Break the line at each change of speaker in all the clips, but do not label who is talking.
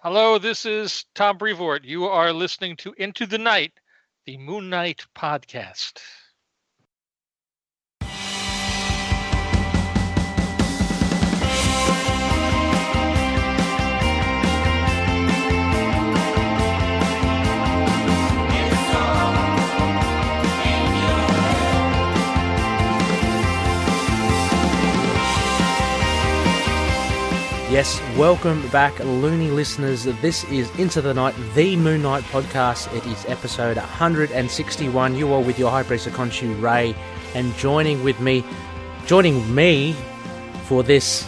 Hello, this is Tom Brevoort. You are listening to Into the Night, the Moon Knight podcast.
Yes, welcome back, loony listeners. This is Into the Night, the Moon Knight podcast. It is episode 161. You are with your High Priest of Khonshu, Rey, and joining me for this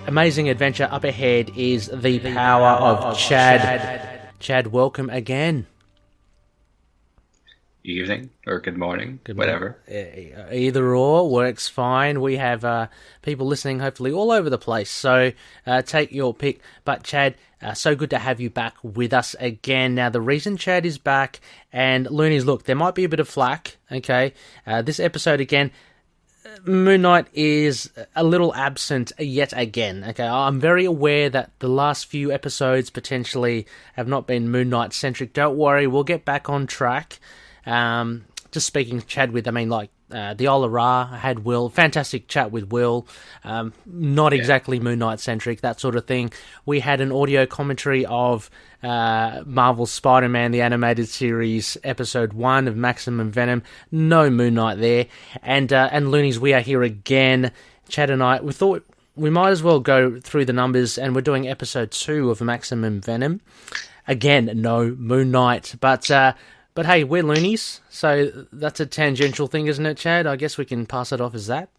amazing adventure up ahead is the power of Chad. Chad, welcome again.
Evening or good morning, whatever.
Either or works fine. We have people listening hopefully all over the place, so take your pick. But Chad, so good to have you back with us again. Now the reason Chad is back, and loonies, look, there might be a bit of flack, okay? This episode again, Moon Knight is a little absent yet again, okay? I'm very aware that the last few episodes potentially have not been Moon Knight centric. Don't worry, we'll get back on track. Just speaking Chadwick, I mean, like, the Ola Ra, I had Will, fantastic chat with Will, not exactly Moon Knight centric, that sort of thing. We had an audio commentary of Marvel's Spider-Man, the animated series, episode 1 of Maximum Venom, no Moon Knight there, and loonies, we are here again, Chad and I, we thought we might as well go through the numbers, and we're doing episode 2 of Maximum Venom. Again, no Moon Knight, but hey, we're loonies, so that's a tangential thing, isn't it, Chad? I guess we can pass it off as that.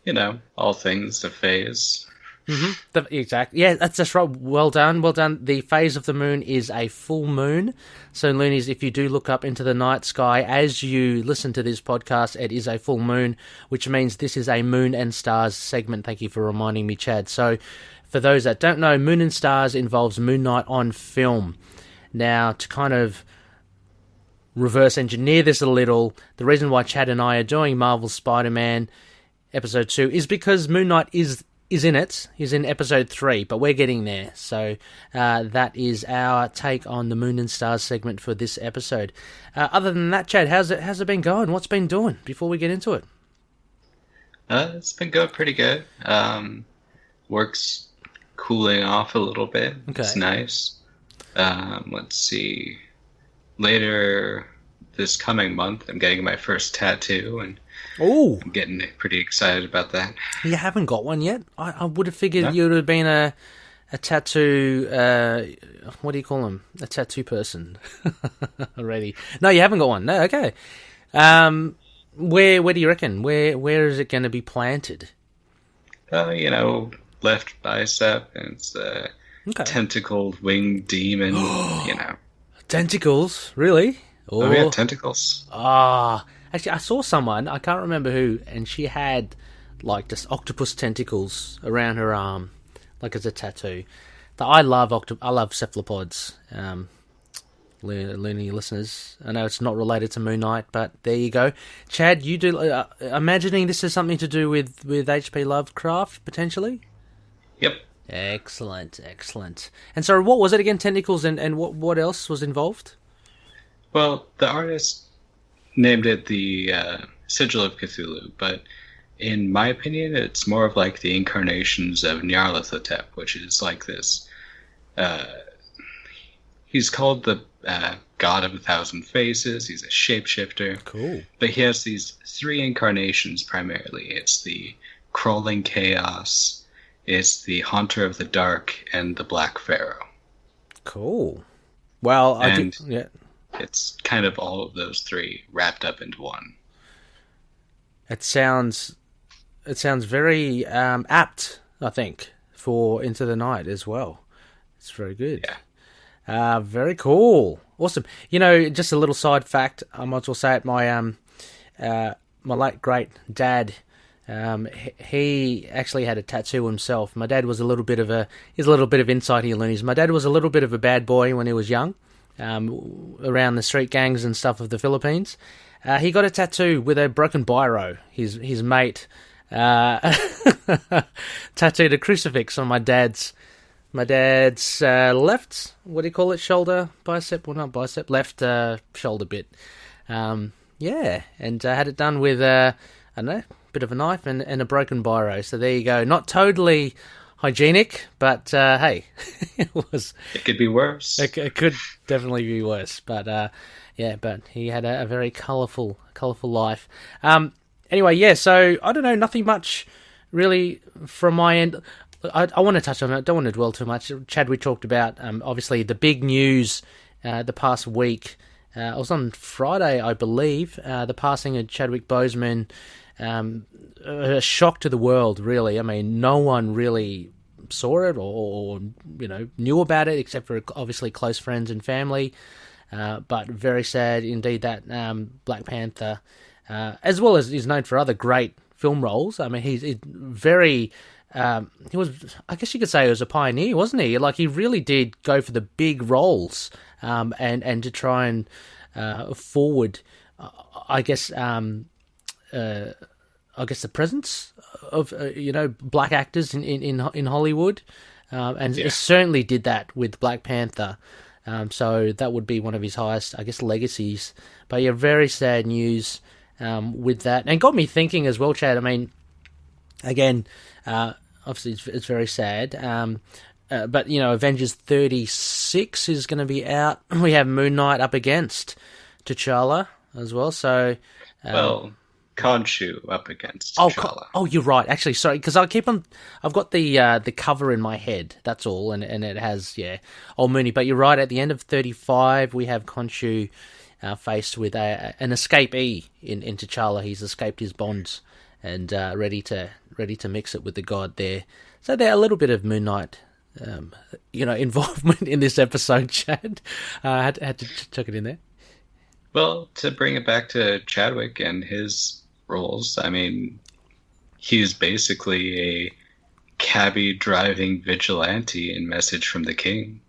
You know, all things a phase.
Mm-hmm. Exactly. Yeah, that's right. Well done, well done. The phase of the moon is a full moon. So, loonies, if you do look up into the night sky as you listen to this podcast, it is a full moon, which means this is a Moon and Stars segment. Thank you for reminding me, Chad. So, for those that don't know, Moon and Stars involves Moon Knight on film. Now, to kind of reverse engineer this a little, the reason why Chad and I are doing Marvel's Spider-Man episode 2 is because Moon Knight is in it. He's in episode 3, but we're getting there. So that is our take on the Moon and Stars segment for this episode. Other than that, Chad, how's it been going? What's been doing before we get into it?
It's been going pretty good. Work's cooling off a little bit. Okay. It's nice. Let's see. Later this coming month, I'm getting my first tattoo, and I'm getting pretty excited about that.
You haven't got one yet? I would have figured you would have been a tattoo, what do you call them? A tattoo person already. No, you haven't got one. No, okay. Where do you reckon? Where is it going to be planted?
Left bicep, and it's a tentacled winged demon,
Tentacles? Really?
Oh yeah, tentacles.
Actually, I saw someone, I can't remember who, and she had, like, just octopus tentacles around her arm, like as a tattoo. I love cephalopods, loony listeners. I know it's not related to Moon Knight, but there you go. Chad, you do, imagining this is something to do with H.P. Lovecraft, potentially?
Yep.
Excellent. And so what was it again, tentacles, and what else was involved?
Well, the artist named it the Sigil of Cthulhu, but in my opinion, it's more of like the incarnations of Nyarlathotep, which is like this. He's called the God of a Thousand Faces. He's a shapeshifter.
Cool.
But he has these 3 incarnations primarily. It's the Crawling Chaos, it's the Haunter of the Dark, and the Black Pharaoh.
Cool. Well,
it's kind of all of those 3 wrapped up into one.
It sounds very apt, I think, for Into the Night as well. It's very good.
Yeah.
Very cool. Awesome. Just a little side fact, I might as well say it, my late great dad, he actually had a tattoo himself. My dad was here's a little bit of insight here, loonies. My dad was a little bit of a bad boy when he was young, around the street gangs and stuff of the Philippines. He got a tattoo with a broken biro. His mate tattooed a crucifix on my dad's My dad's left, what do you call it, shoulder, bicep? Well, not bicep, left shoulder bit. Yeah, and I had it done with, I don't know, a bit of a knife and a broken biro. So there you go. Not totally hygienic, but hey, it was.
It could be worse.
It could definitely be worse, but yeah, but he had a very colourful life. Anyway, yeah. So I don't know, nothing much really from my end. I want to touch on it. I don't want to dwell too much. Chad, we talked about obviously the big news the past week. It was on Friday, I believe. The passing of Chadwick Boseman. A shock to the world, really. I mean, no one really saw it or knew about it except for obviously close friends and family. But very sad indeed that Black Panther, as well as he's known for other great film roles. I mean, he's very. He was, I guess you could say, he was a pioneer, wasn't he? Like, he really did go for the big roles, and to try and forward, I guess the presence of black actors in Hollywood, and it certainly did that with Black Panther. So that would be one of his highest, I guess, legacies. But yeah, very sad news with that, and got me thinking as well, Chad. I mean, again, obviously it's very sad. But Avengers 36 is going to be out. We have Moon Knight up against T'Challa as well. So,
Khonshu up against T'Challa.
Oh, you're right. Actually, sorry, because I've got the cover in my head. That's all, and it has old Mooney. But you're right. At the end of 35, we have Khonshu faced with an escapee in T'Challa. He's escaped his bonds and ready to mix it with the god there. So there a little bit of Moon Knight. Involvement in this episode, Chad. Had to chuck it in there.
Well, to bring it back to Chadwick and his roles, I mean, he's basically a cabbie driving vigilante in Message from the King.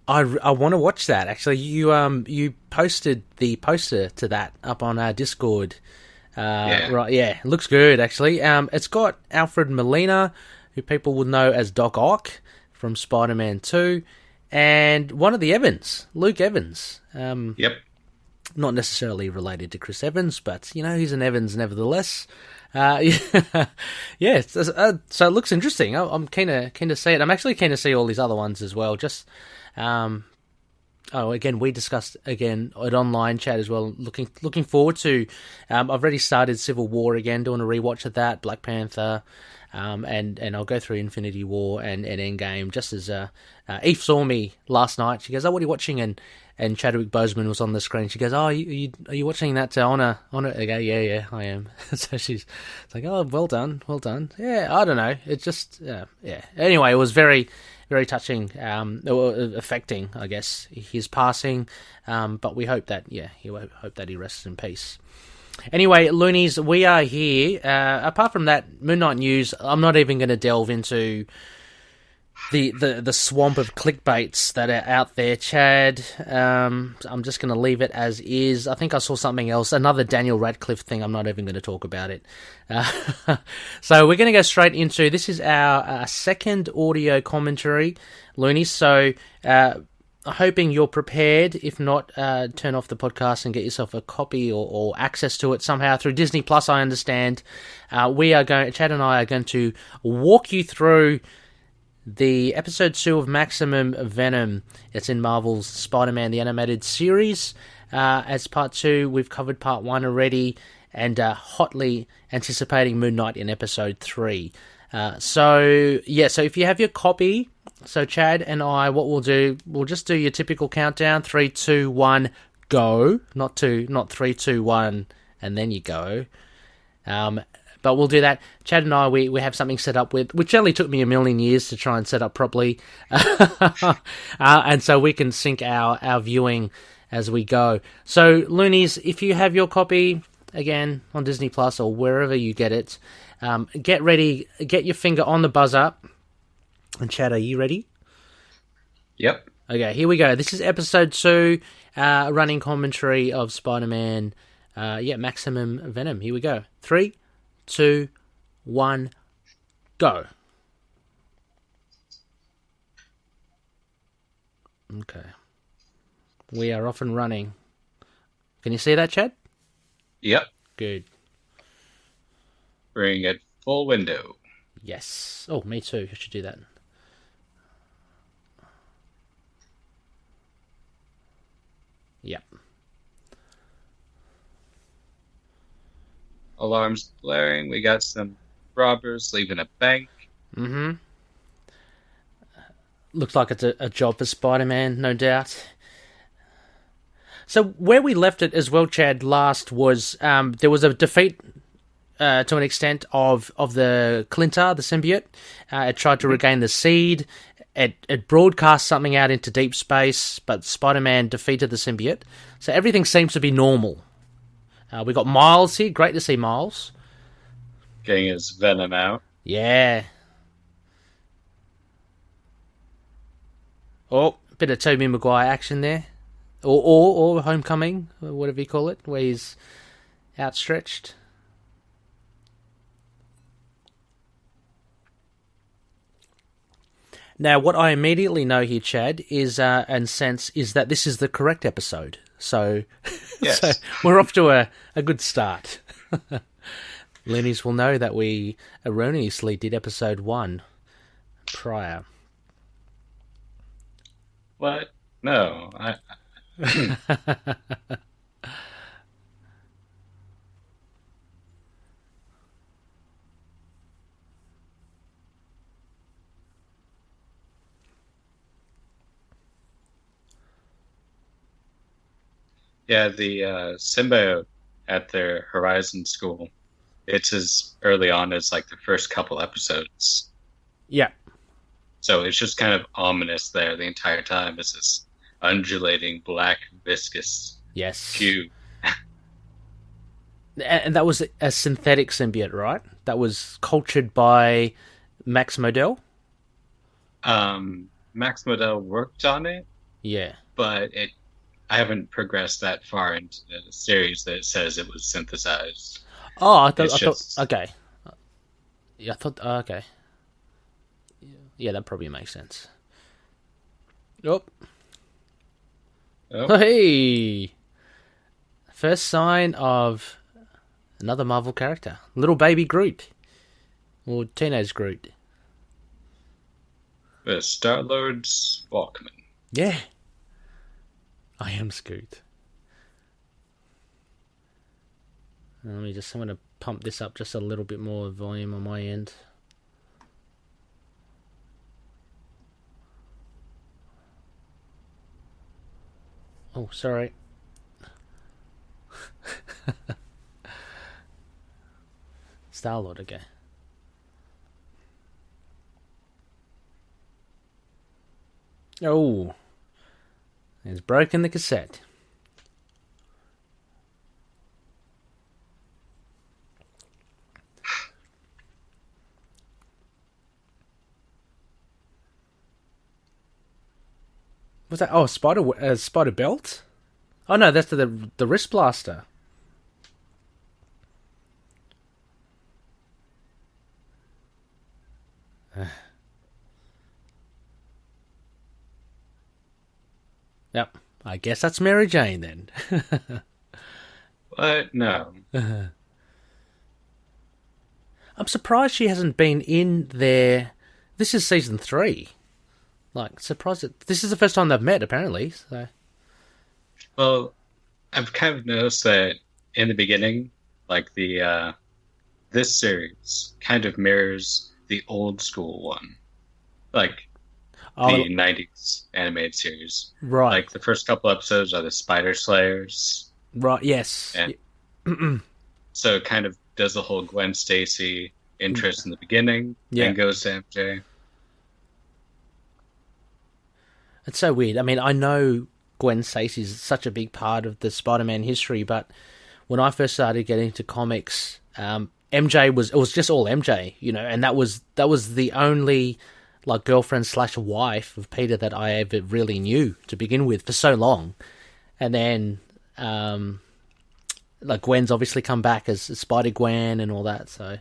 I want to watch that. Actually, you posted the poster to that up on our Discord. Right? Yeah, it looks good. Actually, it's got Alfred Molina, who people would know as Doc Ock from Spider-Man 2, and one of the Evans, Luke Evans.
Yep.
Not necessarily related to Chris Evans, but, he's an Evans nevertheless. So it looks interesting. I'm keen to see it. I'm actually keen to see all these other ones as well. Just, again, we discussed, at online chat as well, looking forward to, I've already started Civil War again, doing a rewatch of that, Black Panther, and I'll go through Infinity War and Endgame, just as Eve saw me last night. She goes, "Oh, what are you watching?" And Chadwick Boseman was on the screen. She goes, "Oh, are you watching that Honor?" I go, "Yeah, I am." So she's like, "Oh, well done." Yeah, I don't know. It just, Anyway, it was very, very touching, affecting, I guess, his passing. But we hope that, hope that he rests in peace. Anyway, loonies, we are here. Apart from that Moon Knight news, I'm not even going to delve into the swamp of clickbaits that are out there, Chad. I'm just going to leave it as is. I think I saw something else, another Daniel Radcliffe thing. I'm not even going to talk about it. So we're going to go straight into, this is our second audio commentary, loonies. So hoping you're prepared. If not, turn off the podcast and get yourself a copy or access to it somehow through Disney Plus. I understand. Chad and I are going to walk you through the episode 2 of Maximum Venom. It's in Marvel's Spider-Man the Animated Series. As part 2, we've covered part 1 already, and hotly anticipating Moon Knight in episode 3. So if you have your copy, so Chad and I, what we'll do, we'll just do your typical countdown, 3, 2, 1, go. Not 3, 2, 1, and then you go. But we'll do that. Chad and I, we have something set up which only took me a million years to try and set up properly. And so we can sync our viewing as we go. So, loonies, if you have your copy, again, on Disney Plus or wherever you get it, get ready, get your finger on the buzzer. And Chad, are you ready?
Yep.
Okay, here we go. This is episode 2, running commentary of Spider-Man, Maximum Venom. Here we go. 3, 2, 1, go. Okay. We are off and running. Can you see that, Chad?
Yep.
Good.
Bring it full window.
Yes. Oh, me too. I should do that. Yep.
Alarms blaring. We got some robbers leaving a bank.
Mm-hmm. Looks like it's a job for Spider-Man, no doubt. So where we left it as well, Chad, last was there was a defeat to an extent of the Clintar, the symbiote. It tried to regain the seed. It broadcast something out into deep space, but Spider-Man defeated the symbiote. So everything seems to be normal. We got Miles here. Great to see Miles.
Getting his venom out.
Yeah. Oh, a bit of Tobey Maguire action there. Or Homecoming, or whatever you call it, where he's outstretched. Now, what I immediately know here, Chad, is and sense is that this is the correct episode. So,
yes.
So we're off to a good start. Loonies will know that we erroneously did episode 1 prior.
What? No. Yeah, the symbiote at their Horizon School, it's as early on as like the first couple episodes.
Yeah.
So it's just kind of ominous there the entire time. It's this undulating black viscous cube.
And that was a synthetic symbiote, right? That was cultured by Max Modell?
Max Modell worked on it.
Yeah.
But I haven't progressed that far into the series that it says it was synthesized.
Oh, I thought okay. Yeah, I thought, okay. Yeah, that probably makes sense. Oh. Hey! First sign of another Marvel character. Little baby Groot. Or teenage Groot.
Star-Lord's Walkman.
Yeah. I am Scoot. I'm going to pump this up just a little bit more volume on my end. Oh, sorry. Star-Lord, okay. Oh. It's broken the cassette. What's that? Oh, spider belt? Oh no, that's the wrist blaster. Yep, I guess that's Mary Jane then.
What? No.
I'm surprised she hasn't been in there. This is season 3. Like, surprised this is the first time they've met, apparently. So,
well, I've kind of noticed that in the beginning, like this series kind of mirrors the old school one, like the 90s animated series.
Right.
Like the first couple episodes are the Spider Slayers.
Right. Yes.
And so it kind of does the whole Gwen Stacy interest in the beginning, and goes to MJ.
It's so weird. I mean, I know Gwen Stacy is such a big part of the Spider-Man history, but when I first started getting into comics, MJ was just all MJ, you know, and that was the only like girlfriend / wife of Peter that I ever really knew to begin with for so long, and then like Gwen's obviously come back as Spider-Gwen and all that. So,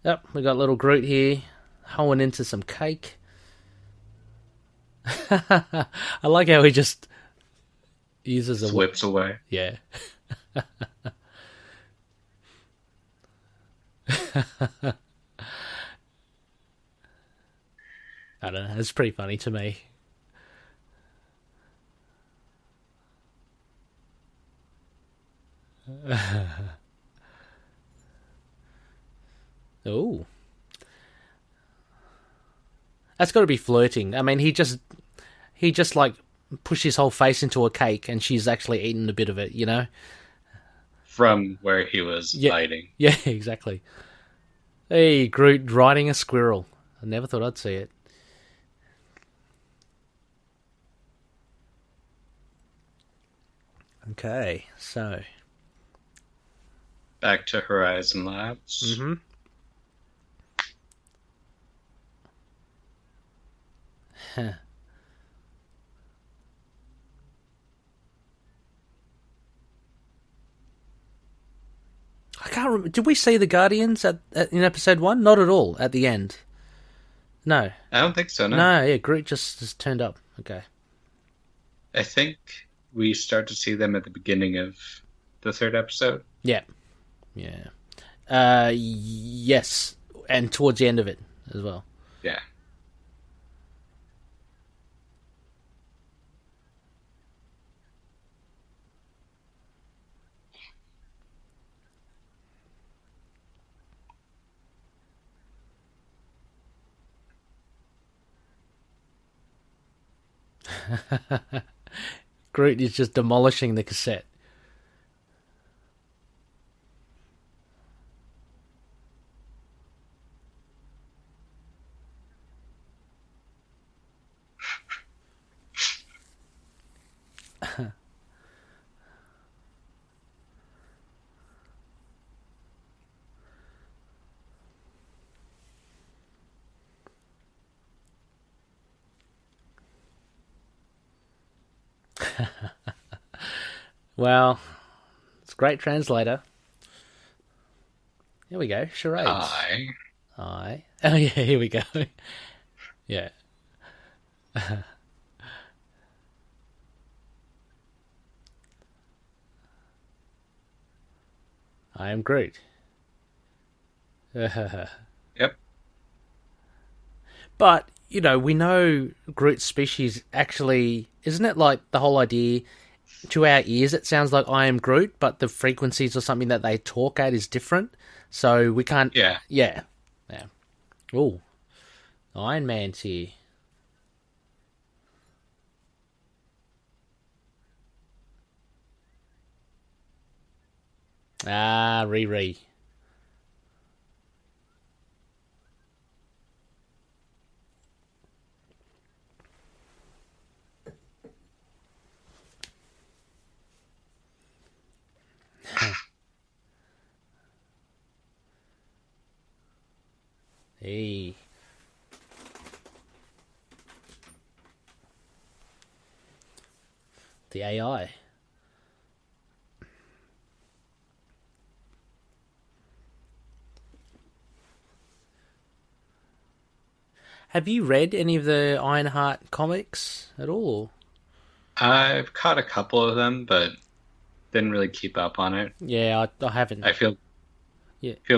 yep, we got little Groot here hoeing into some cake. I like how he just uses a
whips away.
Yeah. I don't know. It's pretty funny to me. Oh. That's got to be flirting. I mean, he just like pushed his whole face into a cake and she's actually eaten a bit of it, you know?
From where he was hiding.
Yeah, exactly. Hey, Groot riding a squirrel. I never thought I'd see it. Okay, so
back to Horizon Labs.
Mm-hmm. Huh. I can't remember. Did we see the Guardians in episode 1? Not at all. At the end. No.
I don't think so. No.
No. Yeah, Groot just turned up. Okay.
I think we start to see them at the beginning of the 3rd episode.
Yeah. Yeah. Yes, and towards the end of it as well.
Yeah.
Groot is just demolishing the cassette. Well, it's a great translator. Here we go. Charades.
I.
Oh, yeah, here we go. Yeah. I am Groot.
Yep.
But, you know, we know Groot's species actually... Isn't it like the whole idea... To our ears, it sounds like I am Groot, but the frequencies or something that they talk at is different. So we can't...
Yeah.
Yeah. Ooh. Iron Man's here. Ah, Riri. Hey. The AI. Have you read any of the Ironheart comics at all?
I've caught a couple of them, but didn't really keep up on it.
Yeah, I haven't.
I feel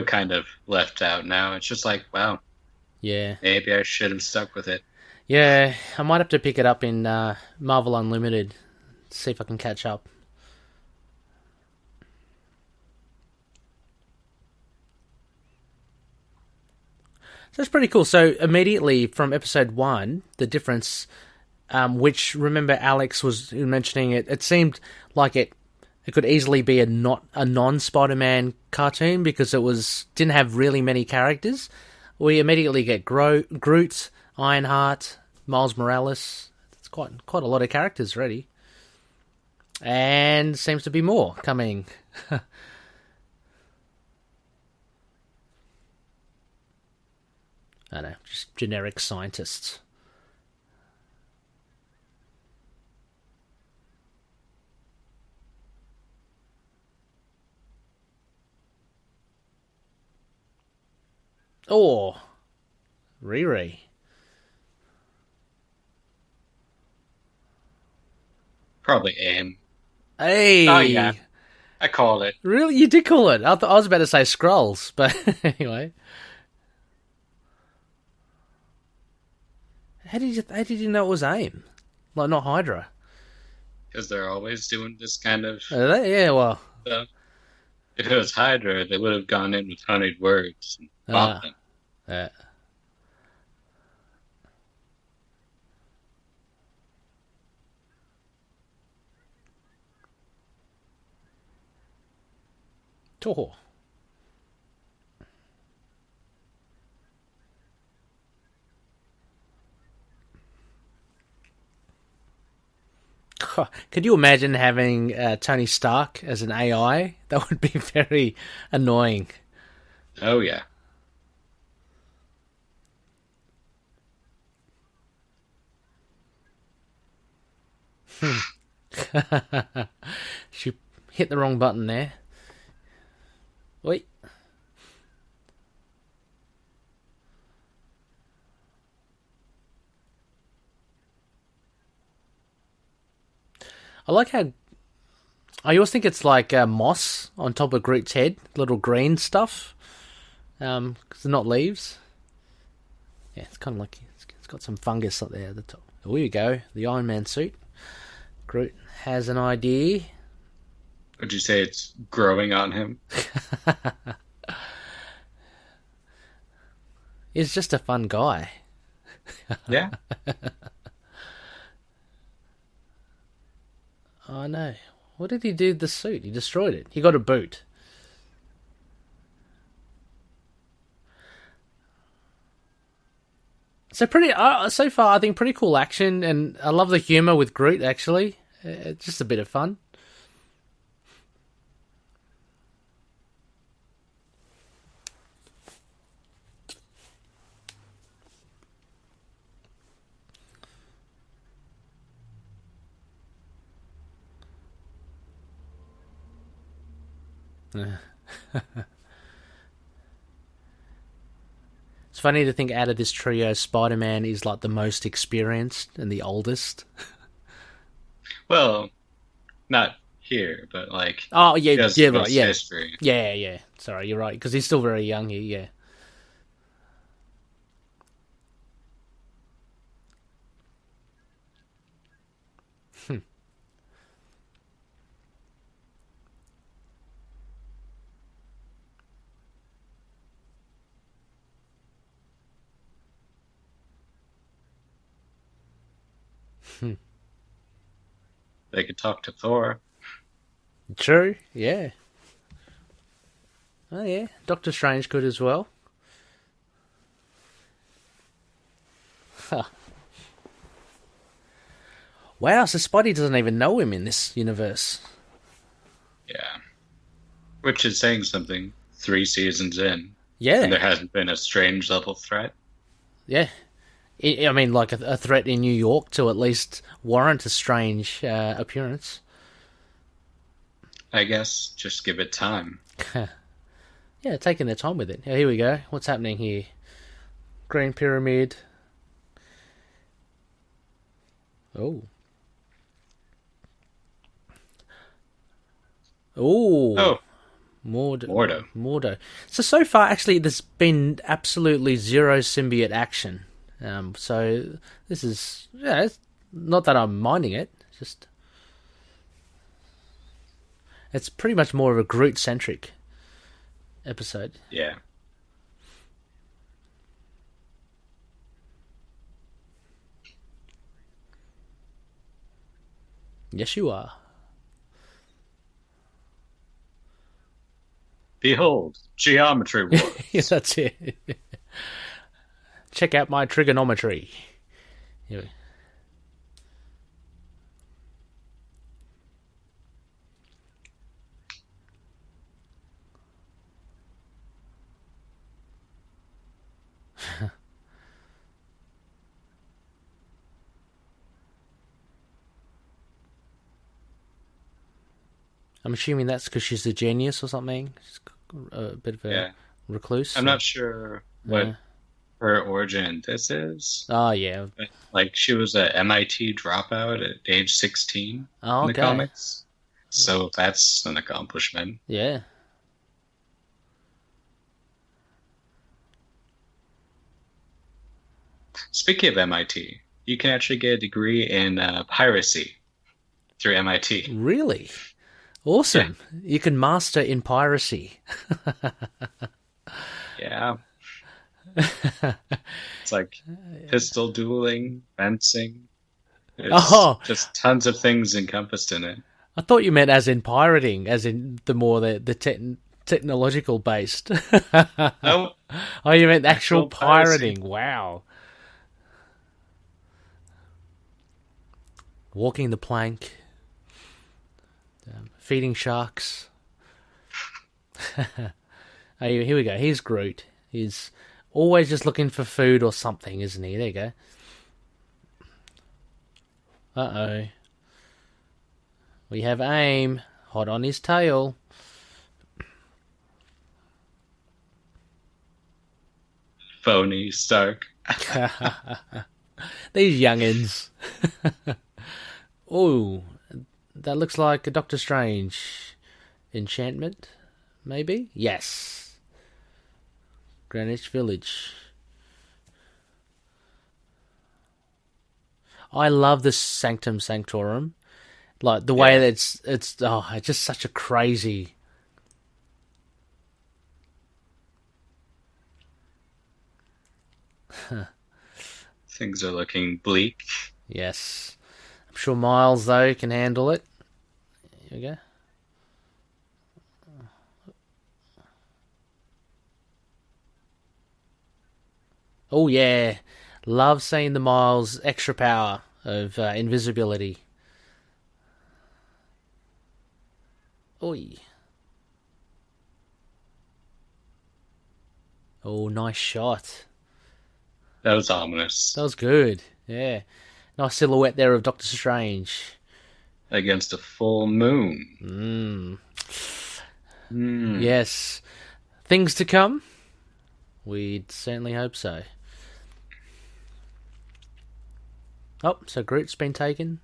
kind of left out now. It's just like, wow.
Yeah.
Maybe I should have stuck with it.
Yeah, I might have to pick it up in Marvel Unlimited. See if I can catch up. So it's pretty cool. So immediately from episode 1, the difference, which remember Alex was mentioning it, it seemed like it could easily be a non-Spider-Man cartoon because it didn't have really many characters. We immediately get Groot, Ironheart, Miles Morales. It's quite a lot of characters already. And seems to be more coming. I don't know, just generic scientists. Oh, Riri.
Probably AIM.
Hey!
Oh, yeah. I called it.
Really? You did call it? I was about to say Skrulls, but anyway. How did you know it was AIM? Like, not Hydra?
Because they're always doing this kind of
Yeah, well...
stuff. If it was Hydra, they would have gone in with honeyed words and bought them.
Yeah. Toho. Could you imagine having Tony Stark as an AI? That would be very annoying.
Oh, yeah.
She hit the wrong button there. Wait. I like how... I always think it's like moss on top of Groot's head. Little green stuff. Because they're not leaves. Yeah, it's kind of like... It's got some fungus up there at the top. Oh, here we go. The Iron Man suit. Groot has an idea.
Would you say it's growing on him?
He's just a fun guy.
Yeah.
Oh no. What did he do to the suit? He destroyed it. He got a boot. So so far I think pretty cool action, and I love the humour with Groot actually. It's just a bit of fun. It's funny to think out of this trio, Spider-Man is like the most experienced and the oldest.
Well, not here, but like...
Oh, yeah, right, yeah.
History.
Yeah. Sorry, you're right, because he's still very young here, yeah.
They could talk to Thor.
True, yeah. Oh, yeah. Doctor Strange could as well. Huh. Wow, so Spidey doesn't even know him in this universe.
Yeah. Which is saying something 3 seasons in.
Yeah.
And there hasn't been a Strange level threat.
Yeah. I mean, like a threat in New York to at least warrant a Strange appearance.
I guess just give it time.
Yeah, taking their time with it. Here we go. What's happening here? Green Pyramid. Oh. Oh. Mordo. So far, actually, there's been absolutely zero symbiote action. So this is... Yeah, it's not that I'm minding it. It's just... It's pretty much more of a Groot-centric episode.
Yeah.
Yes, you are.
Behold, geometry wars.
Yeah, that's it. Check out my trigonometry. Here. I'm assuming that's because she's a genius or something. She's a bit of a recluse.
I'm not sure what her origin this is.
Oh, yeah.
Like, she was a MIT dropout at age 16 in the comics. So that's an accomplishment.
Yeah.
Speaking of MIT, you can actually get a degree in piracy through MIT.
Really? Awesome. Yeah. You can master in piracy.
Yeah. It's like pistol dueling, fencing. There's just tons of things encompassed in it.
I thought you meant as in pirating, as in the technological based.
Nope.
Oh, you meant actual pirating. Piracy. Wow. Walking the plank. Feeding sharks. Oh, here we go. Here's Groot. He's always just looking for food or something, isn't he? There you go. Uh-oh. We have aim. Hot on his tail.
Phony Stark.
These youngins. Oh, that looks like a Doctor Strange enchantment, maybe? Yes. Greenwich Village. I love this Sanctum Sanctorum. Like, the way that it's just such a crazy...
Things are looking bleak.
Yes. I'm sure Miles, though, can handle it. Here we go. Oh, yeah. Love seeing the Miles' extra power of invisibility. Oi. Oh, nice shot.
That was ominous.
That was good, yeah. Nice silhouette there of Doctor Strange.
Against a full moon.
Yes. Things to come? We'd certainly hope so. Oh, so Groot's been taken.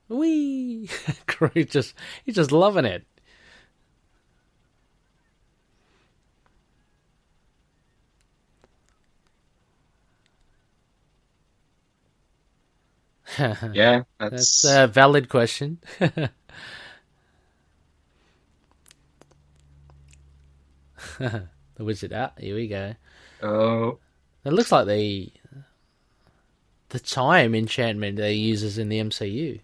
Whee! Groot he's just loving it.
Yeah,
that's a valid question. The wizard out. Here we go.
Oh,
it looks like the time enchantment they uses in the MCU.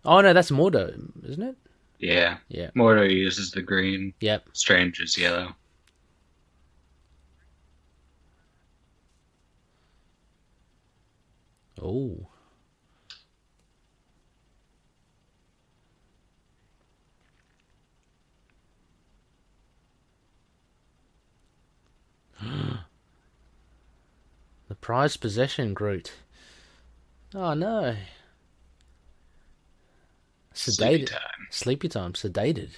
Oh no, that's Mordo, isn't it?
Yeah.
Yeah.
Mordo uses the green.
Yep.
Strange is yellow.
Oh. The prized possession, Groot. Oh no. Sedated. Sleepy time. Sedated.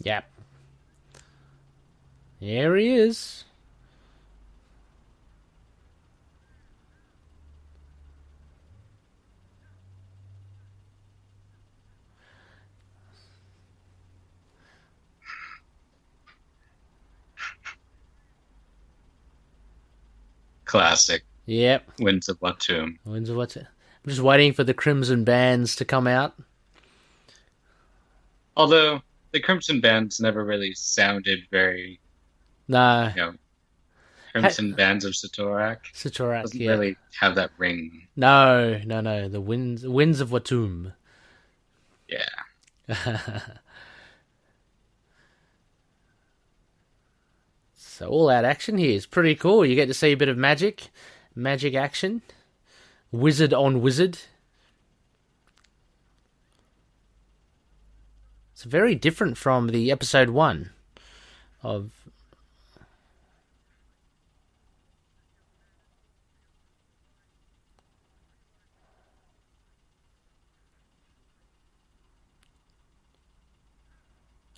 Yep. Here he is.
Classic.
Yep.
Winds of Watum.
I'm just waiting for the Crimson Bands to come out.
Although the Crimson Bands never really sounded very...
No.
Crimson Bands of Satorak. Doesn't really have that ring.
No. The Winds of Watum.
Yeah.
So all out action here is pretty cool. You get to see a bit of magic action, wizard on wizard. It's very different from the episode 1 of...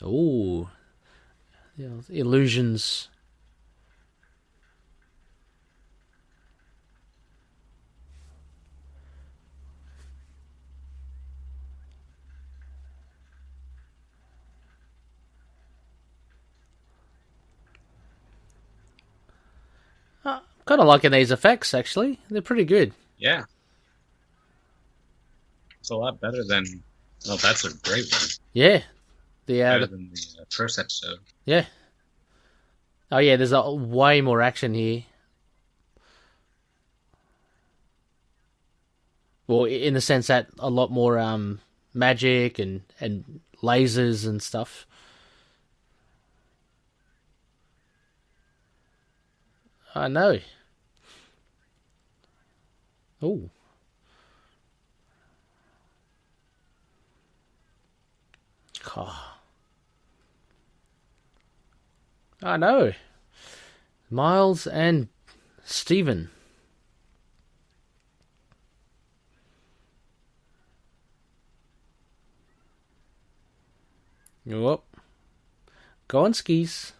Ooh. Yeah, illusions. Kind of liking these effects, actually. They're pretty good.
Yeah. It's a lot better than... Oh, that's a great one.
Yeah.
Better than the first episode.
Yeah. Oh, yeah, there's way more action here. Well, in the sense that a lot more magic and lasers and stuff. I know. Oh. I know. Miles and Steven. Whoop. Go on skis.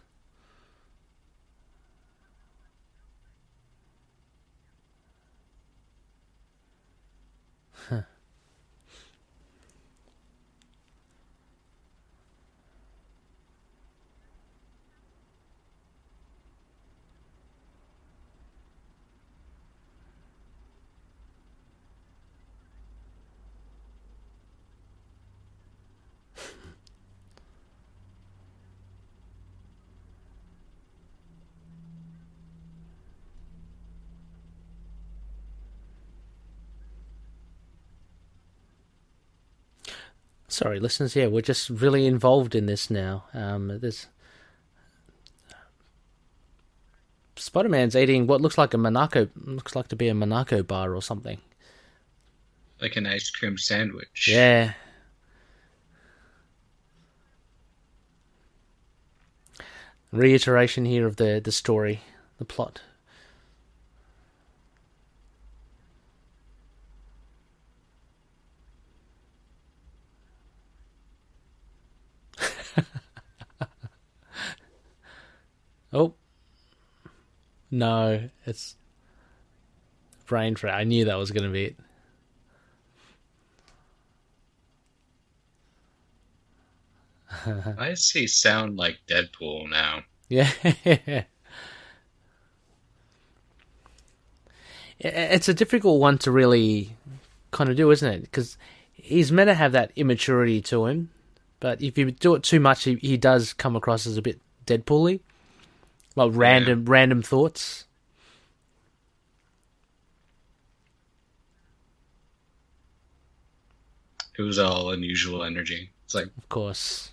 Sorry, listeners. Yeah, we're just really involved in this now. There's Spider-Man's eating what looks like to be a Monaco bar or something.
Like an ice cream sandwich.
Yeah. Reiteration here of the story, the plot. Oh. No, it's Brain Fray. I knew that was going to be it.
Why does he sound like Deadpool now?
Yeah. It's a difficult one to really kind of do, isn't it? Because he's meant to have that immaturity to him, but if you do it too much, he does come across as a bit Deadpool-y. Like random thoughts.
It was all unusual energy. It's like...
Of course.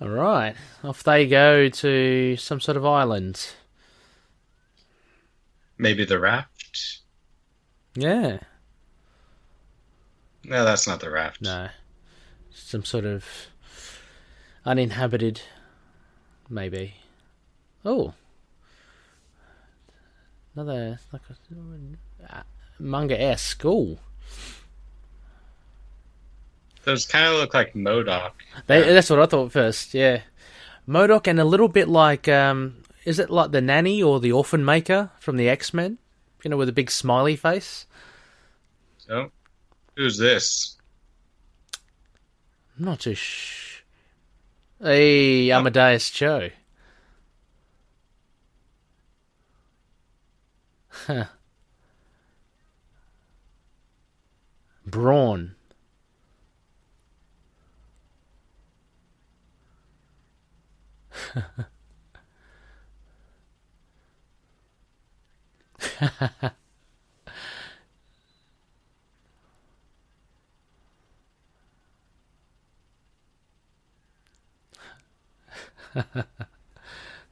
All right, off they go to some sort of island.
Maybe the raft?
Yeah.
No, that's not the raft.
No. Some sort of uninhabited, maybe. Oh. Another, like a manga-esque. Ooh.
Those kind of look like MODOK.
That's what I thought first, yeah. MODOK and a little bit like, is it like the nanny or the orphan maker from the X-Men? You know, with a big smiley face?
Oh, who's this?
I'm not too Hey, Amadeus Cho. Brawn.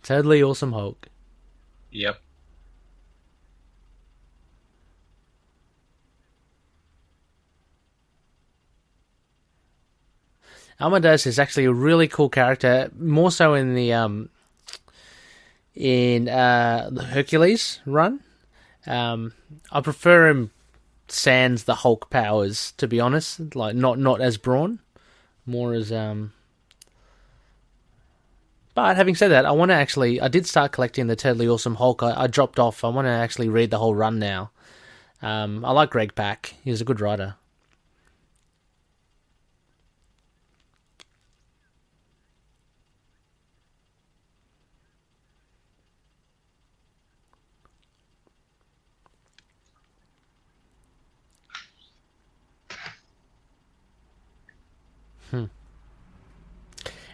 Totally Awesome Hulk.
Yep.
Amadeus is actually a really cool character, more so in the Hercules run. I prefer him sans the Hulk powers, to be honest. Like not as Brawn, more as But having said that, I did start collecting the Totally Awesome Hulk. I dropped off. I want to actually read the whole run now. I like Greg Pak. He's a good writer.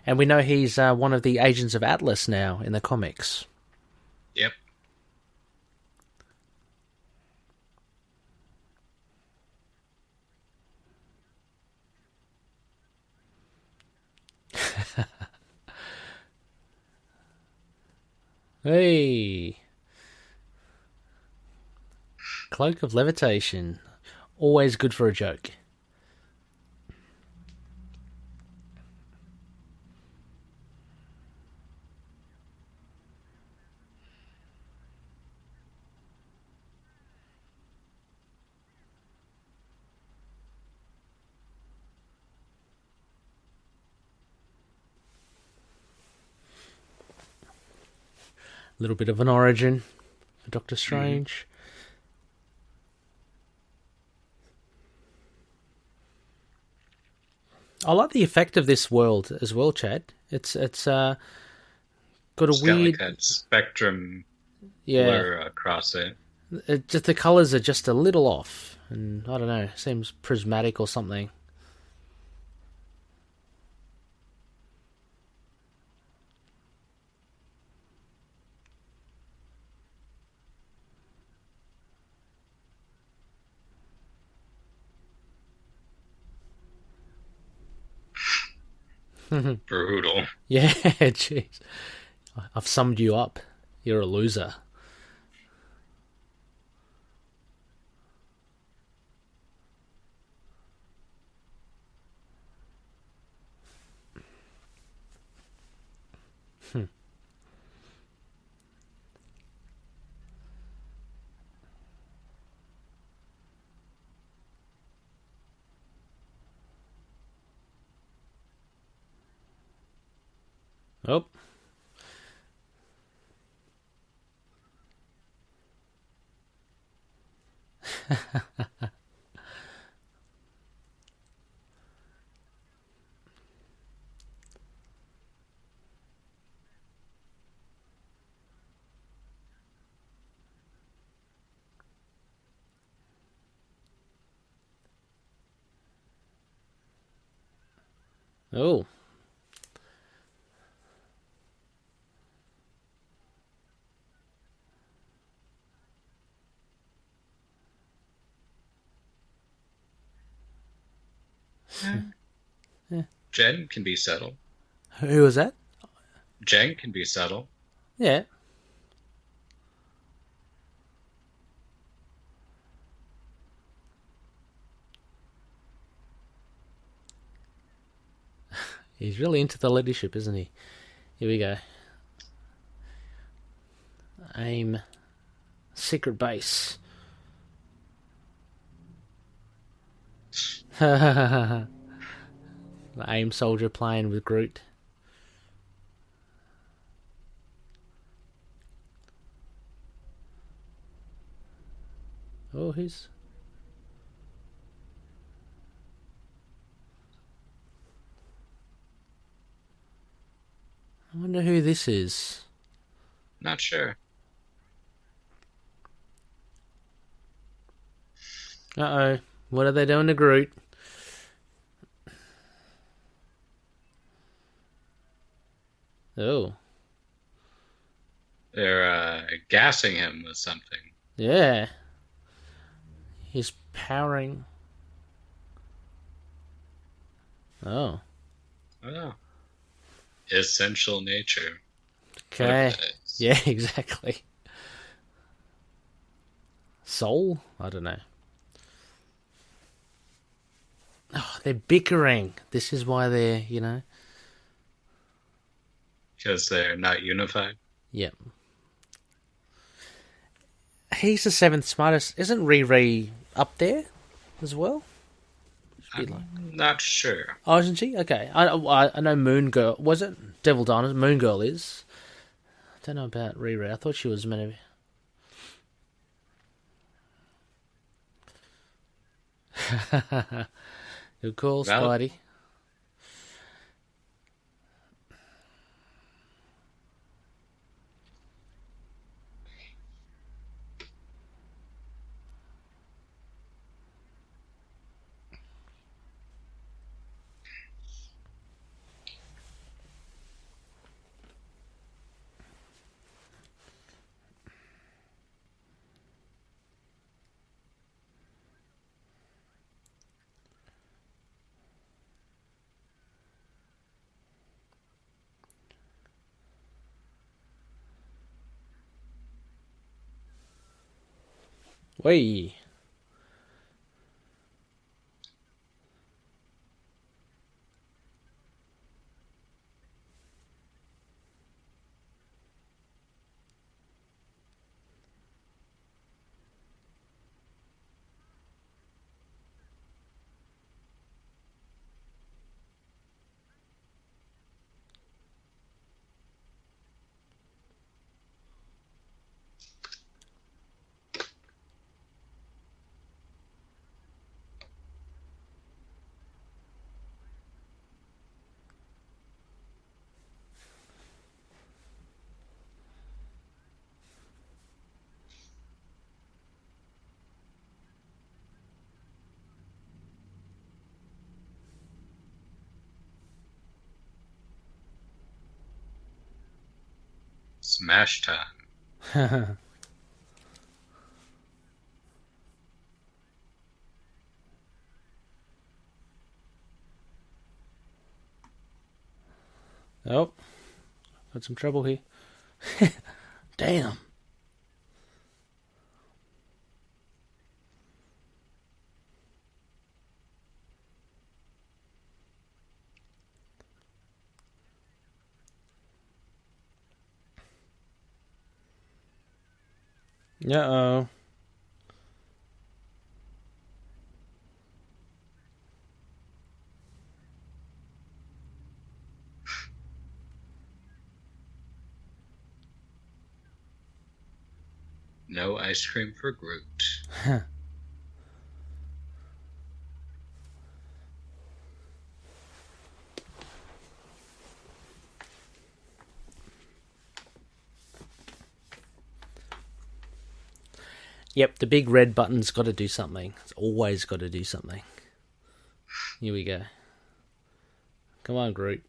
And we know he's one of the agents of Atlas now in the comics.
Yep.
Hey! Cloak of Levitation. Always good for a joke. A little bit of an origin for Doctor Strange. I like the effect of this world as well, Chad. It's got a weird
like that spectrum blur across it.
Just the colours are just a little off, and I don't know, seems prismatic or something.
Brutal.
Yeah, jeez. I've summed you up. You're a loser. Oh. Oh.
Jen can be subtle.
Who was that?
Jen can be subtle.
Yeah. He's really into the leadership, isn't he? Here we go. AIM. Secret base. The AIM soldier playing with Groot. Oh, who's... I wonder who this is.
Not sure.
Uh-oh. What are they doing to Groot? Oh.
They're gassing him with something.
Yeah. He's powering. Oh.
Oh. Essential nature.
Okay. Yeah, exactly. Soul? I don't know. Oh, they're bickering. This is why they're,
Because they're not unified?
Yep. He's the seventh smartest. Isn't Riri up there as well?
I'm not sure.
Oh, isn't she? Okay. I know Moon Girl. Was it? Devil Diners. Moon Girl is. I don't know about Riri. I thought she was meant to be. Good call, Spidey. Whee!
Smash time.
Oh, got some trouble here. Damn. Uh-oh.
No ice cream for Groot.
Yep, the big red button's got to do something. It's always got to do something. Here we go. Come on, Groot.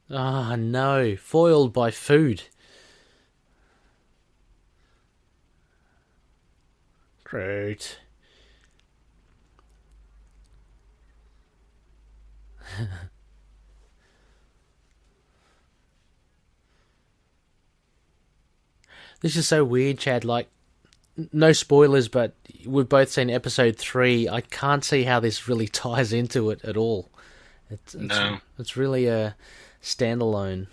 Ah, no. Foiled by food. Groot. This is so weird, Chad. Like, no spoilers, but we've both seen episode 3. I can't see how this really ties into it at all. It's really a standalone.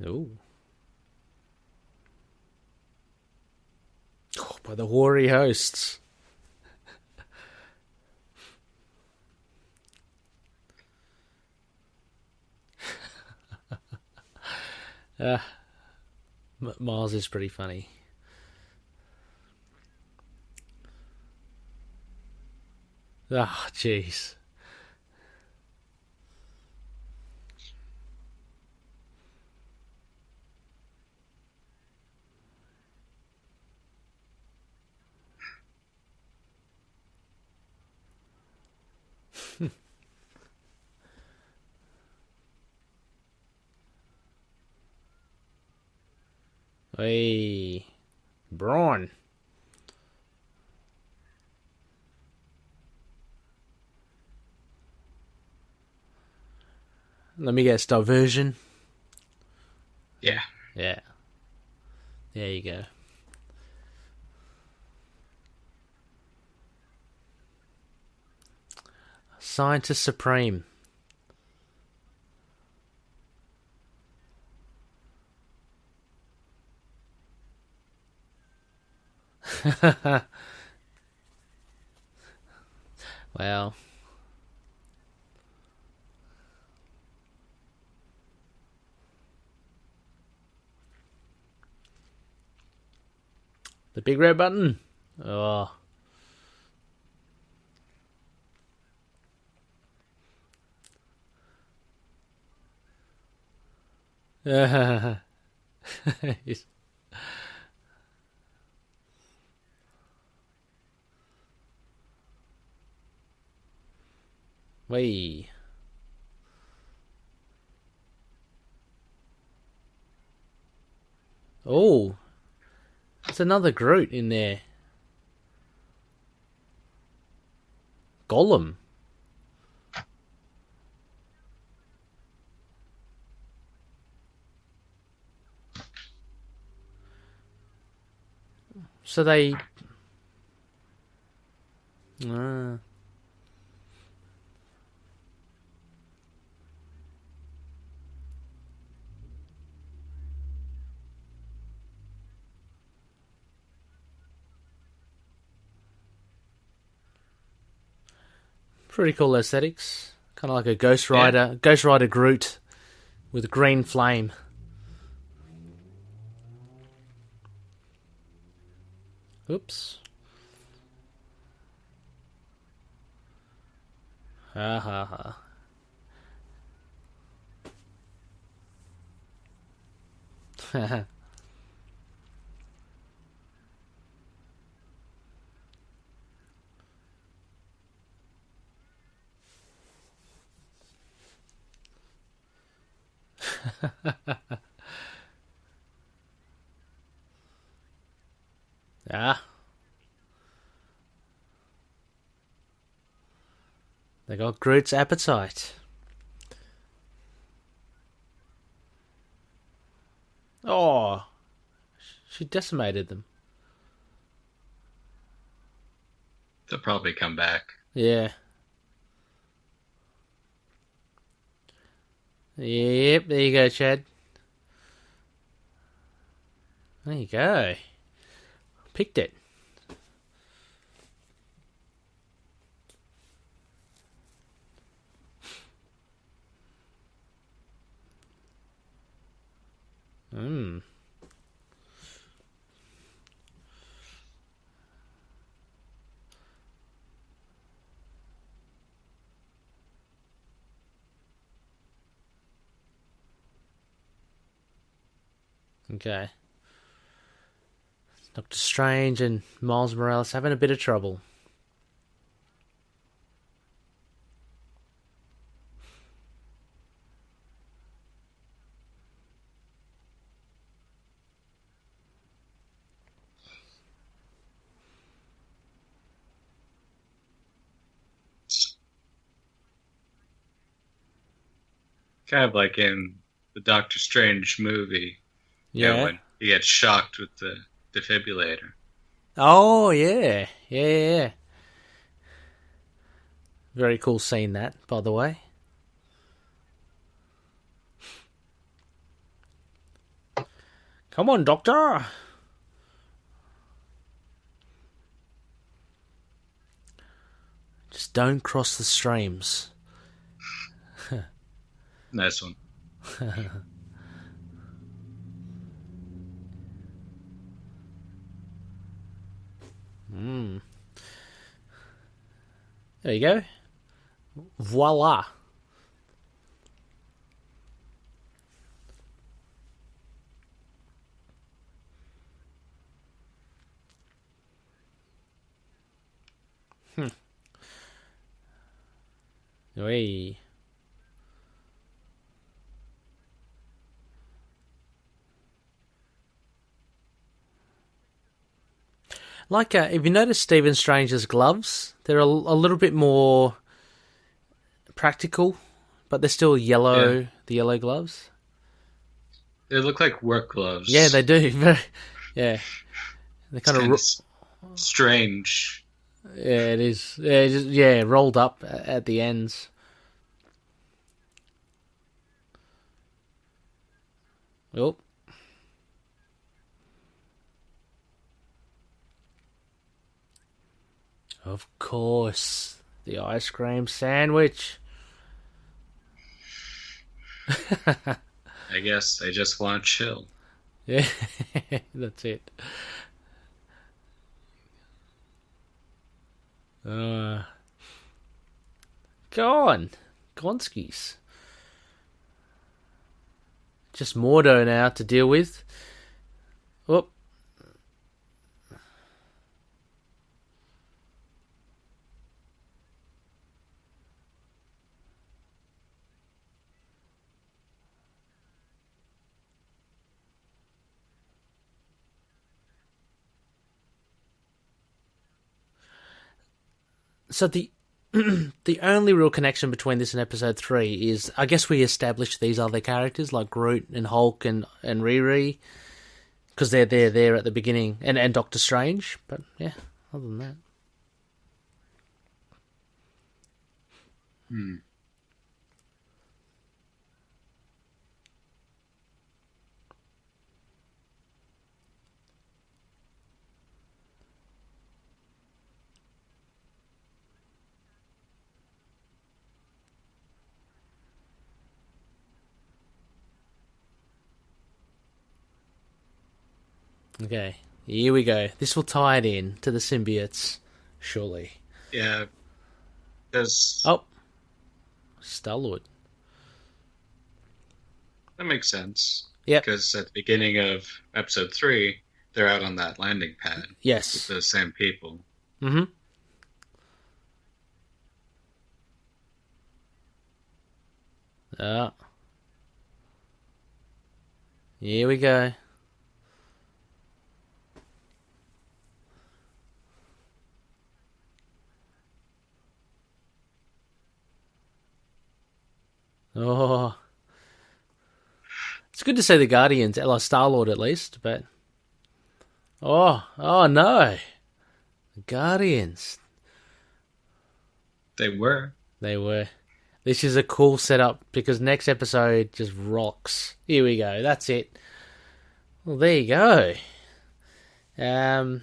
Ooh. By the hoary hosts. Miles is pretty funny. Ah, jeez. Hey, Braun. Let me guess, diversion.
Yeah.
Yeah. There you go. Scientist Supreme. Well. The big red button. Oh. Wait. Oh. There's another Groot in there. Gollum. So they... Pretty cool aesthetics. Kind of like a Ghost Rider, yeah. Ghost Rider Groot with a green flame. Oops. Ha ha ha. Ah. They got Groot's appetite. Oh. She decimated them.
They'll probably come back.
Yeah. Yep, there you go, Chad. There you go. Picked it. Okay. Doctor Strange and Miles Morales having a bit of trouble.
Kind of like in the Doctor Strange movie.
Yeah.
You know, when he gets shocked with the defibrillator.
Oh, yeah. Yeah. Very cool scene, that, by the way. Come on, Doctor. Just don't cross the streams.
Nice one.
There you go. Voila. Oi. Like, if you notice Stephen Strange's gloves, they're a little bit more practical, but they're still yellow. Yeah. The yellow gloves.
They look like work gloves.
Yeah, they do. Yeah, they're kind of
strange.
Yeah, it is. Yeah, rolled up at the ends. Oh. Of course, the ice cream sandwich.
I guess they just want to chill.
Yeah, that's it. Go on, Gonskis. Just Mordo now to deal with. Whoop. So the only real connection between this and episode 3 is, I guess, we established these other characters like Groot and Hulk and Riri, because they're there at the beginning, and Doctor Strange. But yeah, other than that. Okay, here we go. This will tie it in to the symbiotes, surely.
Yeah. There's...
Oh. Star-Lord.
That makes sense.
Yep.
Because at the beginning of episode 3, they're out on that landing pad.
Yes.
With the same people.
Mm-hmm. Here we go. Oh, it's good to see the Guardians, like Star-Lord at least, but oh no, the Guardians.
They were.
This is a cool setup because next episode just rocks. Here we go. That's it. Well, there you go. Let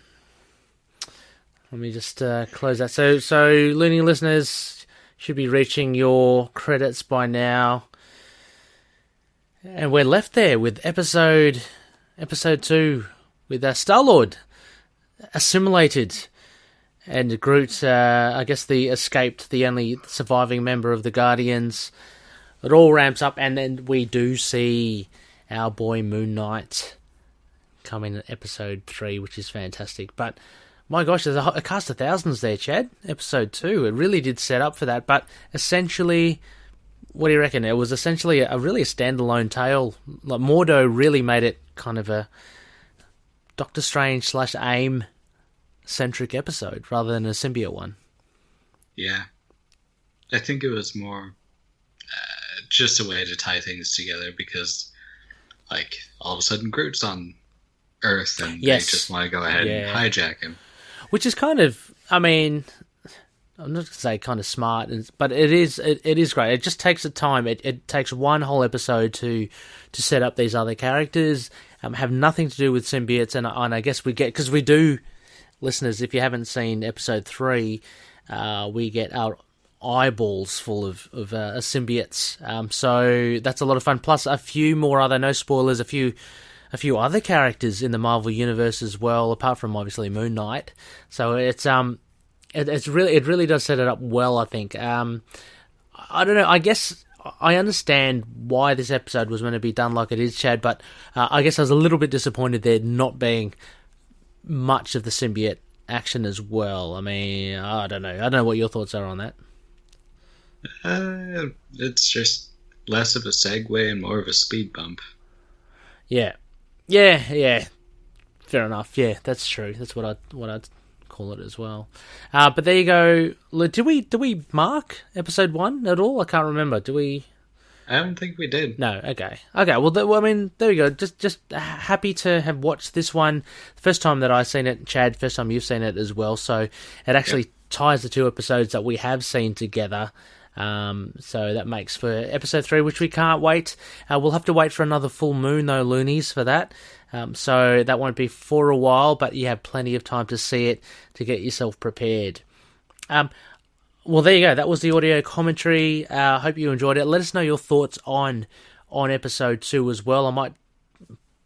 me just close that. So, Looney listeners should be reaching your credits by now. And we're left there with episode 2 with Star-Lord assimilated and Groot, I guess the only surviving member of the Guardians. It all ramps up, and then we do see our boy Moon Knight come in episode 3, which is fantastic. But my gosh, there's a cast of thousands there, Chad. Episode 2, it really did set up for that. But essentially, what do you reckon? It was essentially a standalone tale. Like Mordo really made it kind of a Doctor Strange / AIM centric episode rather than a symbiote one.
Yeah, I think it was more just a way to tie things together because, like, all of a sudden Groot's on Earth and they just want to go ahead and hijack him.
Which is kind of, I mean, I'm not going to say kind of smart, but it is great. It just takes the time. It takes one whole episode to set up these other characters, have nothing to do with symbiotes, and I guess we get, because we do, listeners, if you haven't seen episode 3, we get our eyeballs full of symbiotes. So that's a lot of fun. Plus a few more other, no spoilers, a few other characters in the Marvel universe as well, apart from obviously Moon Knight. So it really does set it up well, I think. I don't know. I guess I understand why this episode was meant to be done like it is, Chad, but I guess I was a little bit disappointed there not being much of the symbiote action as well. I mean, I don't know. I don't know what your thoughts are on that.
It's just less of a segue and more of a speed bump.
Yeah. Fair enough. Yeah, that's true. That's what I'd call it as well. But there you go. Did we mark episode 1 at all? I can't remember. Do we?
I don't think we did.
No. Okay. Well, I mean, there we go. Just happy to have watched this one. First time that I've seen it, Chad. First time you've seen it as well. So it actually ties the 2 episodes that we have seen together. So that makes for episode 3, which we can't wait. We'll have to wait for another full moon though, loonies, for that. So that won't be for a while, but you have plenty of time to see it to get yourself prepared. Well, there you go. That was the audio commentary. Hope you enjoyed it. Let us know your thoughts on episode 2 as well. I might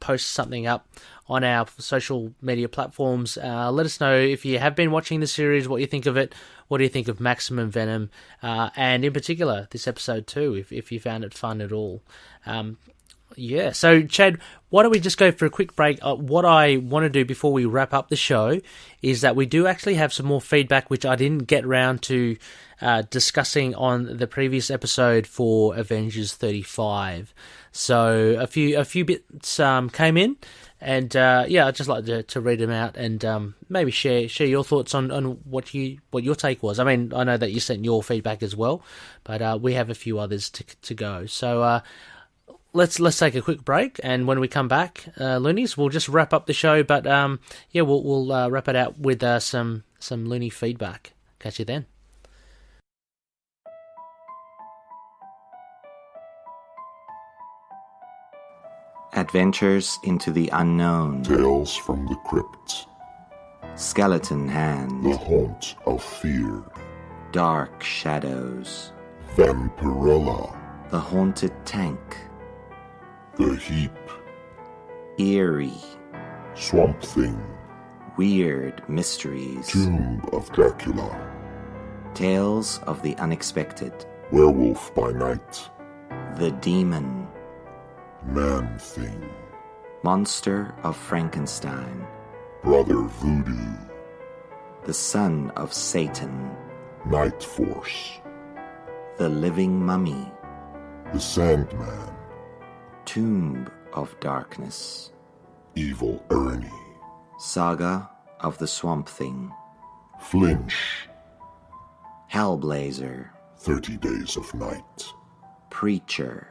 post something up on our social media platforms. Let us know if you have been watching the series, what you think of it. What do you think of Maximum Venom? And in particular, this episode 2, if you found it fun at all. So Chad, why don't we just go for a quick break? What I want to do before we wrap up the show is that we do actually have some more feedback, which I didn't get around to discussing on the previous episode for Avengers 35. So a few bits came in, and I'd just like to read them out and maybe share your thoughts on what your take was. I mean, I know that you sent your feedback as well, but we have a few others to go. So let's take a quick break, and when we come back, loonies, we'll just wrap up the show. But we'll wrap it out with some loony feedback. Catch you then.
Adventures into the unknown.
Tales from the Crypt.
Skeleton Hand.
The Haunt of Fear.
Dark Shadows.
Vampirella.
The Haunted Tank.
The Heap.
Eerie.
Swamp Thing.
Weird Mysteries.
Tomb of Dracula.
Tales of the Unexpected.
Werewolf by Night.
The Demon.
Man-Thing.
Monster of Frankenstein.
Brother Voodoo.
The Son of Satan.
Night Force.
The Living Mummy.
The Sandman.
Tomb of Darkness.
Evil Ernie.
Saga of the Swamp Thing.
Flinch.
Hellblazer.
30 Days of Night.
Preacher.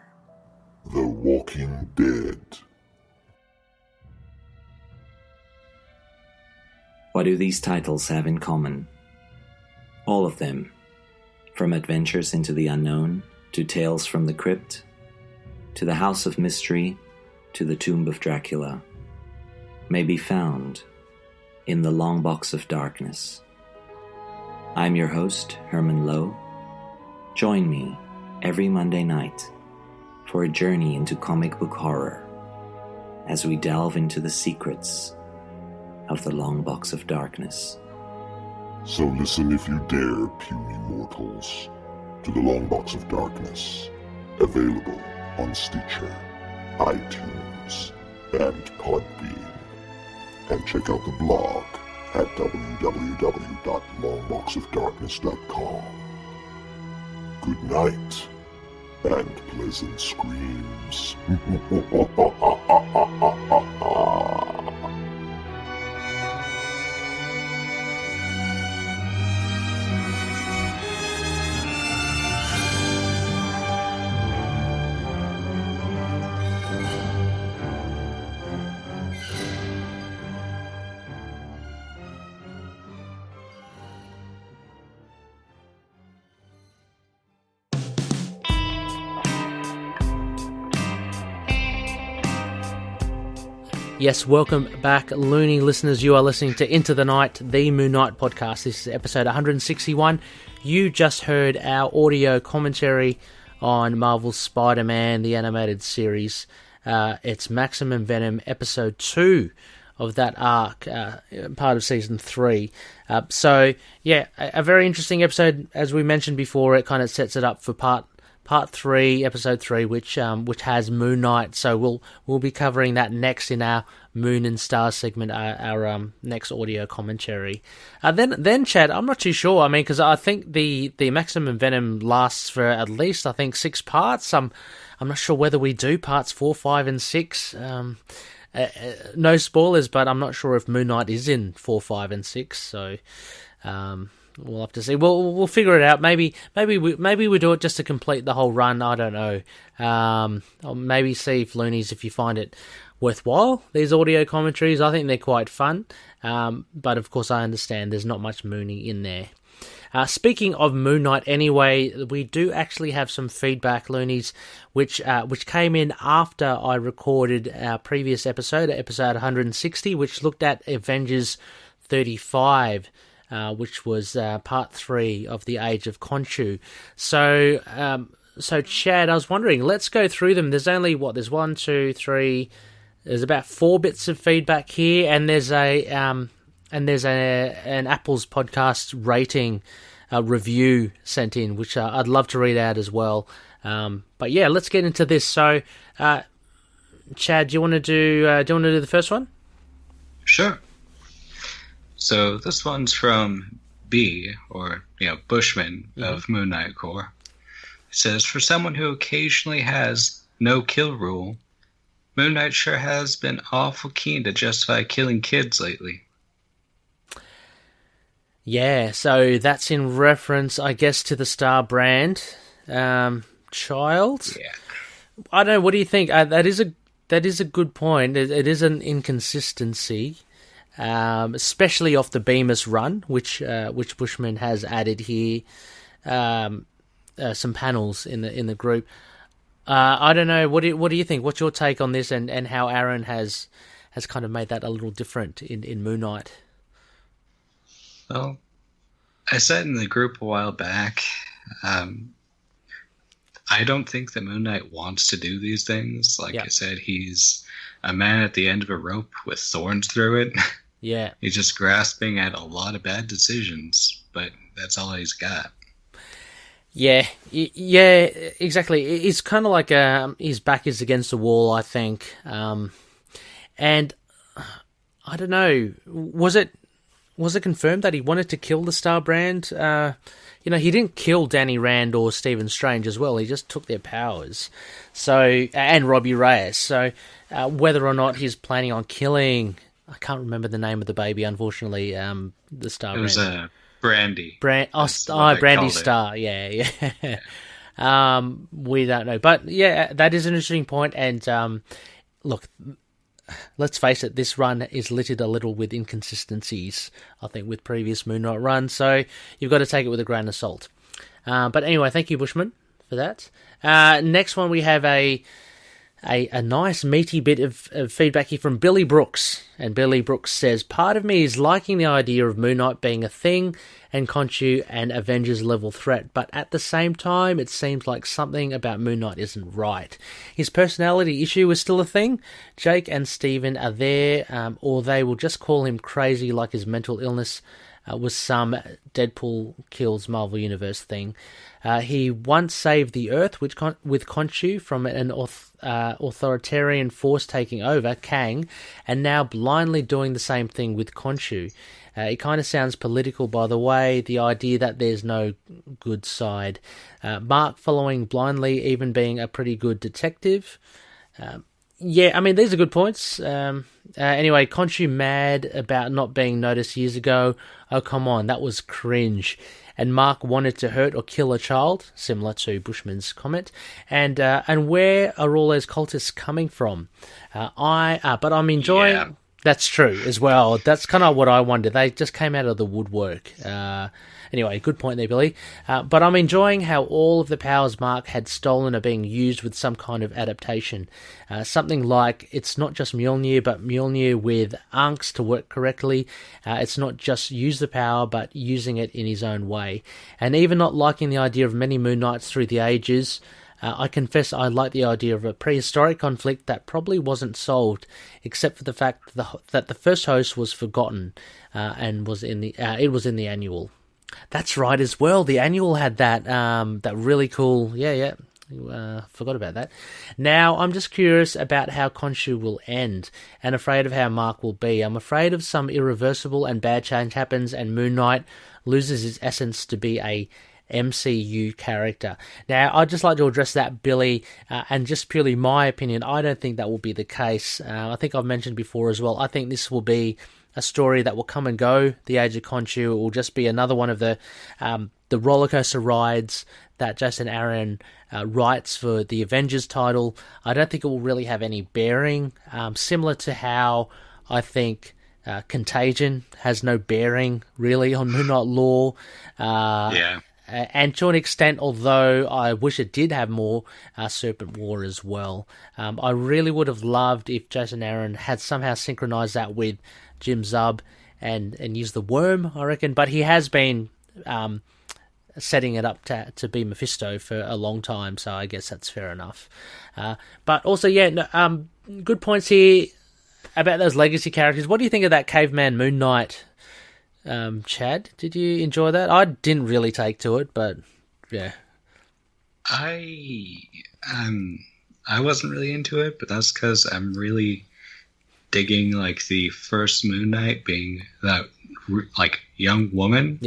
The Walking Dead.
What do these titles have in common? All of them, from Adventures into the Unknown to Tales from the Crypt, to the House of Mystery, to the Tomb of Dracula, may be found in the Long Box of Darkness. I'm your host, Herman Lowe. Join me every Monday night for a journey into comic book horror as we delve into the secrets of the Long Box of Darkness.
So listen if you dare, puny mortals, to the Long Box of Darkness, available on Stitcher, iTunes, and Podbean. And check out the blog at www.longboxofdarkness.com. Good night, and pleasant screams.
Yes, welcome back, Looney listeners. You are listening to Into the Night, the Moon Knight podcast. This is episode 161. You just heard our audio commentary on Marvel's Spider-Man, the animated series. It's Maximum Venom, episode 2 of that arc, part of season 3. So, yeah, a very interesting episode. As we mentioned before, it kind of sets it up for part 3, episode 3, which has Moon Knight. So we'll be covering that next in our Moon and Stars segment, our next audio commentary. Then Chad, I'm not too sure. I mean, because I think the Maximum Venom lasts for at least 6 parts. I'm not sure whether we do parts 4, 5, and 6. No spoilers, but I'm not sure if Moon Knight is in 4, 5, and 6. So. We'll have to see. We'll figure it out. Maybe we do it just to complete the whole run. I don't know. Or maybe see if Loonies, if you find it worthwhile, these audio commentaries. I think they're quite fun. But of course, I understand there's not much Mooney in there. Speaking of Moon Knight, anyway, we do actually have some feedback, Loonies, which came in after I recorded our previous episode 160, which looked at Avengers 35. Which was part 3 of the Age of Khonshu. So Chad, I was wondering, let's go through them. There's only, there's 1, 2, 3, there's about 4 bits of feedback here, and there's an Apple's podcast rating review sent in, which I'd love to read out as well. But yeah, let's get into this. So, Chad, do you want to do the first one?
Sure. So this one's from B, or Bushman of Moon Knight Corps. It says, for someone who occasionally has no kill rule, Moon Knight sure has been awful keen to justify killing kids lately.
Yeah, so that's in reference, I guess, to the Star Brand child.
Yeah.
I don't know. What do you think? That is a good point. It is an inconsistency. Especially off the Bemis run, which Bushman has added here, some panels in the group. I don't know. What do you think? What's your take on this, and how Aaron has kind of made that a little different in Moon Knight?
Well, I said in the group a while back, I don't think that Moon Knight wants to do these things. I said, he's a man at the end of a rope with thorns through it.
Yeah. He's
just grasping at a lot of bad decisions, but that's all he's got.
Yeah, exactly. It's kind of like his back is against the wall, I think. And I don't know, was it confirmed that he wanted to kill the Star Brand? He didn't kill Danny Rand or Stephen Strange as well. He just took their powers. So, and Robbie Reyes. So, whether or not he's planning on killing, I can't remember the name of the baby, unfortunately. The Star Brand. It was
Brandy.
Brandy Star. Yeah. We don't know, but yeah, that is an interesting point. And look, let's face it, this run is littered a little with inconsistencies, I think, with previous Moon Knight runs. So you've got to take it with a grain of salt. But anyway, thank you, Bushman, for that. Next one, we have a nice meaty bit of feedback here from Billy Brooks. And Billy Brooks says, part of me is liking the idea of Moon Knight being a thing and Khonshu an Avengers level threat, but at the same time it seems like something about Moon Knight isn't right. His personality issue is still a thing. Jake and Steven are there, or they will just call him crazy like his mental illness was some Deadpool kills Marvel Universe thing. He once saved the Earth with Khonshu from an authoritarian force taking over, Kang, and now blindly doing the same thing with Khonshu. It kind of sounds political, by the way, the idea that there's no good side. Mark following blindly, even being a pretty good detective. Yeah, I mean, these are good points. Anyway, Khonshu mad about not being noticed years ago. Oh, come on, that was cringe. And Mark wanted to hurt or kill a child, similar to Bushman's comment. And where are all those cultists coming from? But I'm enjoying. That's true as well. That's kind of what I wonder. They just came out of the woodwork. Anyway, good point there, Billy. But I'm enjoying how all of the powers Mark had stolen are being used with some kind of adaptation. Something like it's not just Mjolnir, but Mjolnir with Ankhs to work correctly. It's not just use the power, but using it in his own way. And even not liking the idea of many Moon Knights through the ages, I confess I like the idea of a prehistoric conflict that probably wasn't solved, except for the fact that the first host was forgotten and was in the annual. That's right as well. The annual had that really cool. Forgot about that. Now I'm just curious about how Khonshu will end, and afraid of how Mark will be. I'm afraid of some irreversible and bad change happens, and Moon Knight loses his essence to be a MCU character. Now, I'd just like to address that, Billy, and just purely my opinion, I don't think that will be the case. I think I've mentioned before as well, I think this will be a story that will come and go, The Age of Khonshu. It will just be another one of the roller coaster rides that Jason Aaron writes for the Avengers title. I don't think it will really have any bearing, similar to how I think Contagion has no bearing, really, on Moon Knight lore. And to an extent, although I wish it did have more, Serpent War as well. I really would have loved if Jason Aaron had somehow synchronized that with Jim Zub and used the worm, I reckon. But he has been setting it up to be Mephisto for a long time, so I guess that's fair enough. But also, good points here about those legacy characters. What do you think of that Caveman Moon Knight? Chad, did you enjoy that? I didn't really take to it, but yeah.
I wasn't really into it, but that's because I'm really digging like the first Moon Knight being that like young woman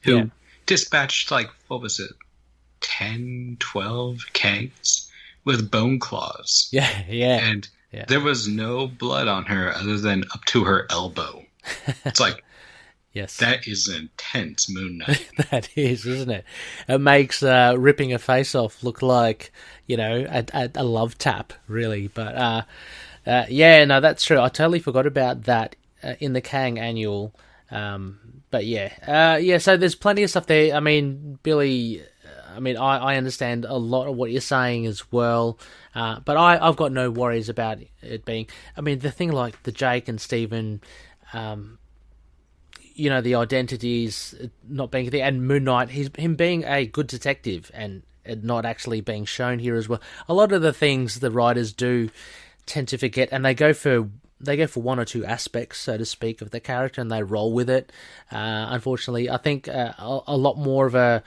who dispatched like, what was it, 10, 12 Kangs with bone claws. And there was no blood on her other than up to her elbow. It's like,
yes,
that is intense Moon Knight.
That is, isn't it? It makes ripping a face off look like, a love tap, really. But that's true. I totally forgot about that in the Kang annual. So there's plenty of stuff there. I mean, Billy, I understand a lot of what you're saying as well. But I've got no worries about it being, the thing like the Jake and Stephen, the identities not being there, and Moon Knight, him being a good detective and not actually being shown here as well. A lot of the things the writers do tend to forget, and they go for one or two aspects, so to speak, of the character, and they roll with it. Unfortunately, I think a lot more of a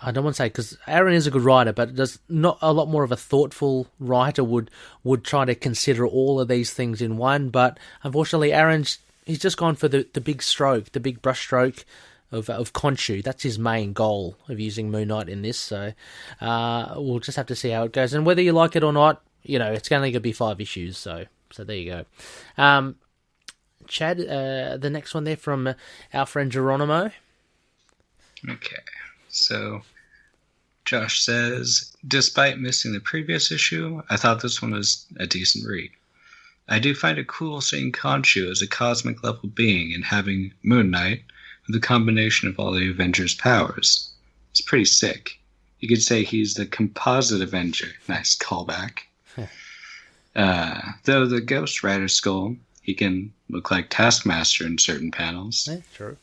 I don't want to say, because Aaron is a good writer, but there's not a lot more of a thoughtful writer would try to consider all of these things in one. But unfortunately, he's just gone for the big stroke, the big brush stroke of Khonshu. That's his main goal of using Moon Knight in this. So we'll just have to see how it goes, and whether you like it or not, it's only going to be 5 issues. So there you go. Chad, the next one there from our friend Geronimo.
Okay. So, Josh says, despite missing the previous issue, I thought this one was a decent read. I do find it cool seeing Khonshu as a cosmic level being and having Moon Knight with a combination of all the Avengers' powers. It's pretty sick. You could say he's the composite Avenger. Nice callback. Though the Ghost Rider skull, he can look like Taskmaster in certain panels.
Yeah, true.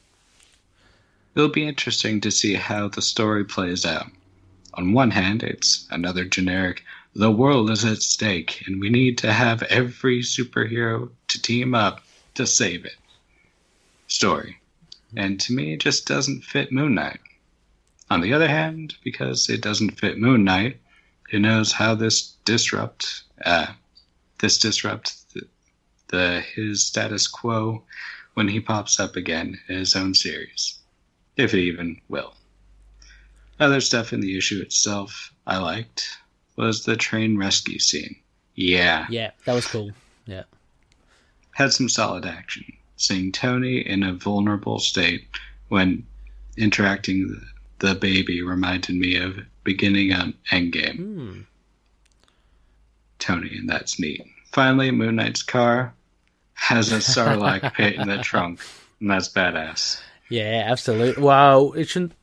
It'll be interesting to see how the story plays out. On one hand, it's another generic, the world is at stake, and we need to have every superhero to team up to save it story. And to me, it just doesn't fit Moon Knight. On the other hand, because it doesn't fit Moon Knight, who knows how this disrupt his status quo when he pops up again in his own series. If it even will. Other stuff in the issue itself I liked was the train rescue scene. Yeah,
that was cool. Yeah.
Had some solid action. Seeing Tony in a vulnerable state when interacting the baby reminded me of beginning on Endgame. Tony, and that's neat. Finally, Moon Knight's car. has a Sarlacc pit in the trunk, and that's badass.
Yeah, absolutely. Well, we shouldn't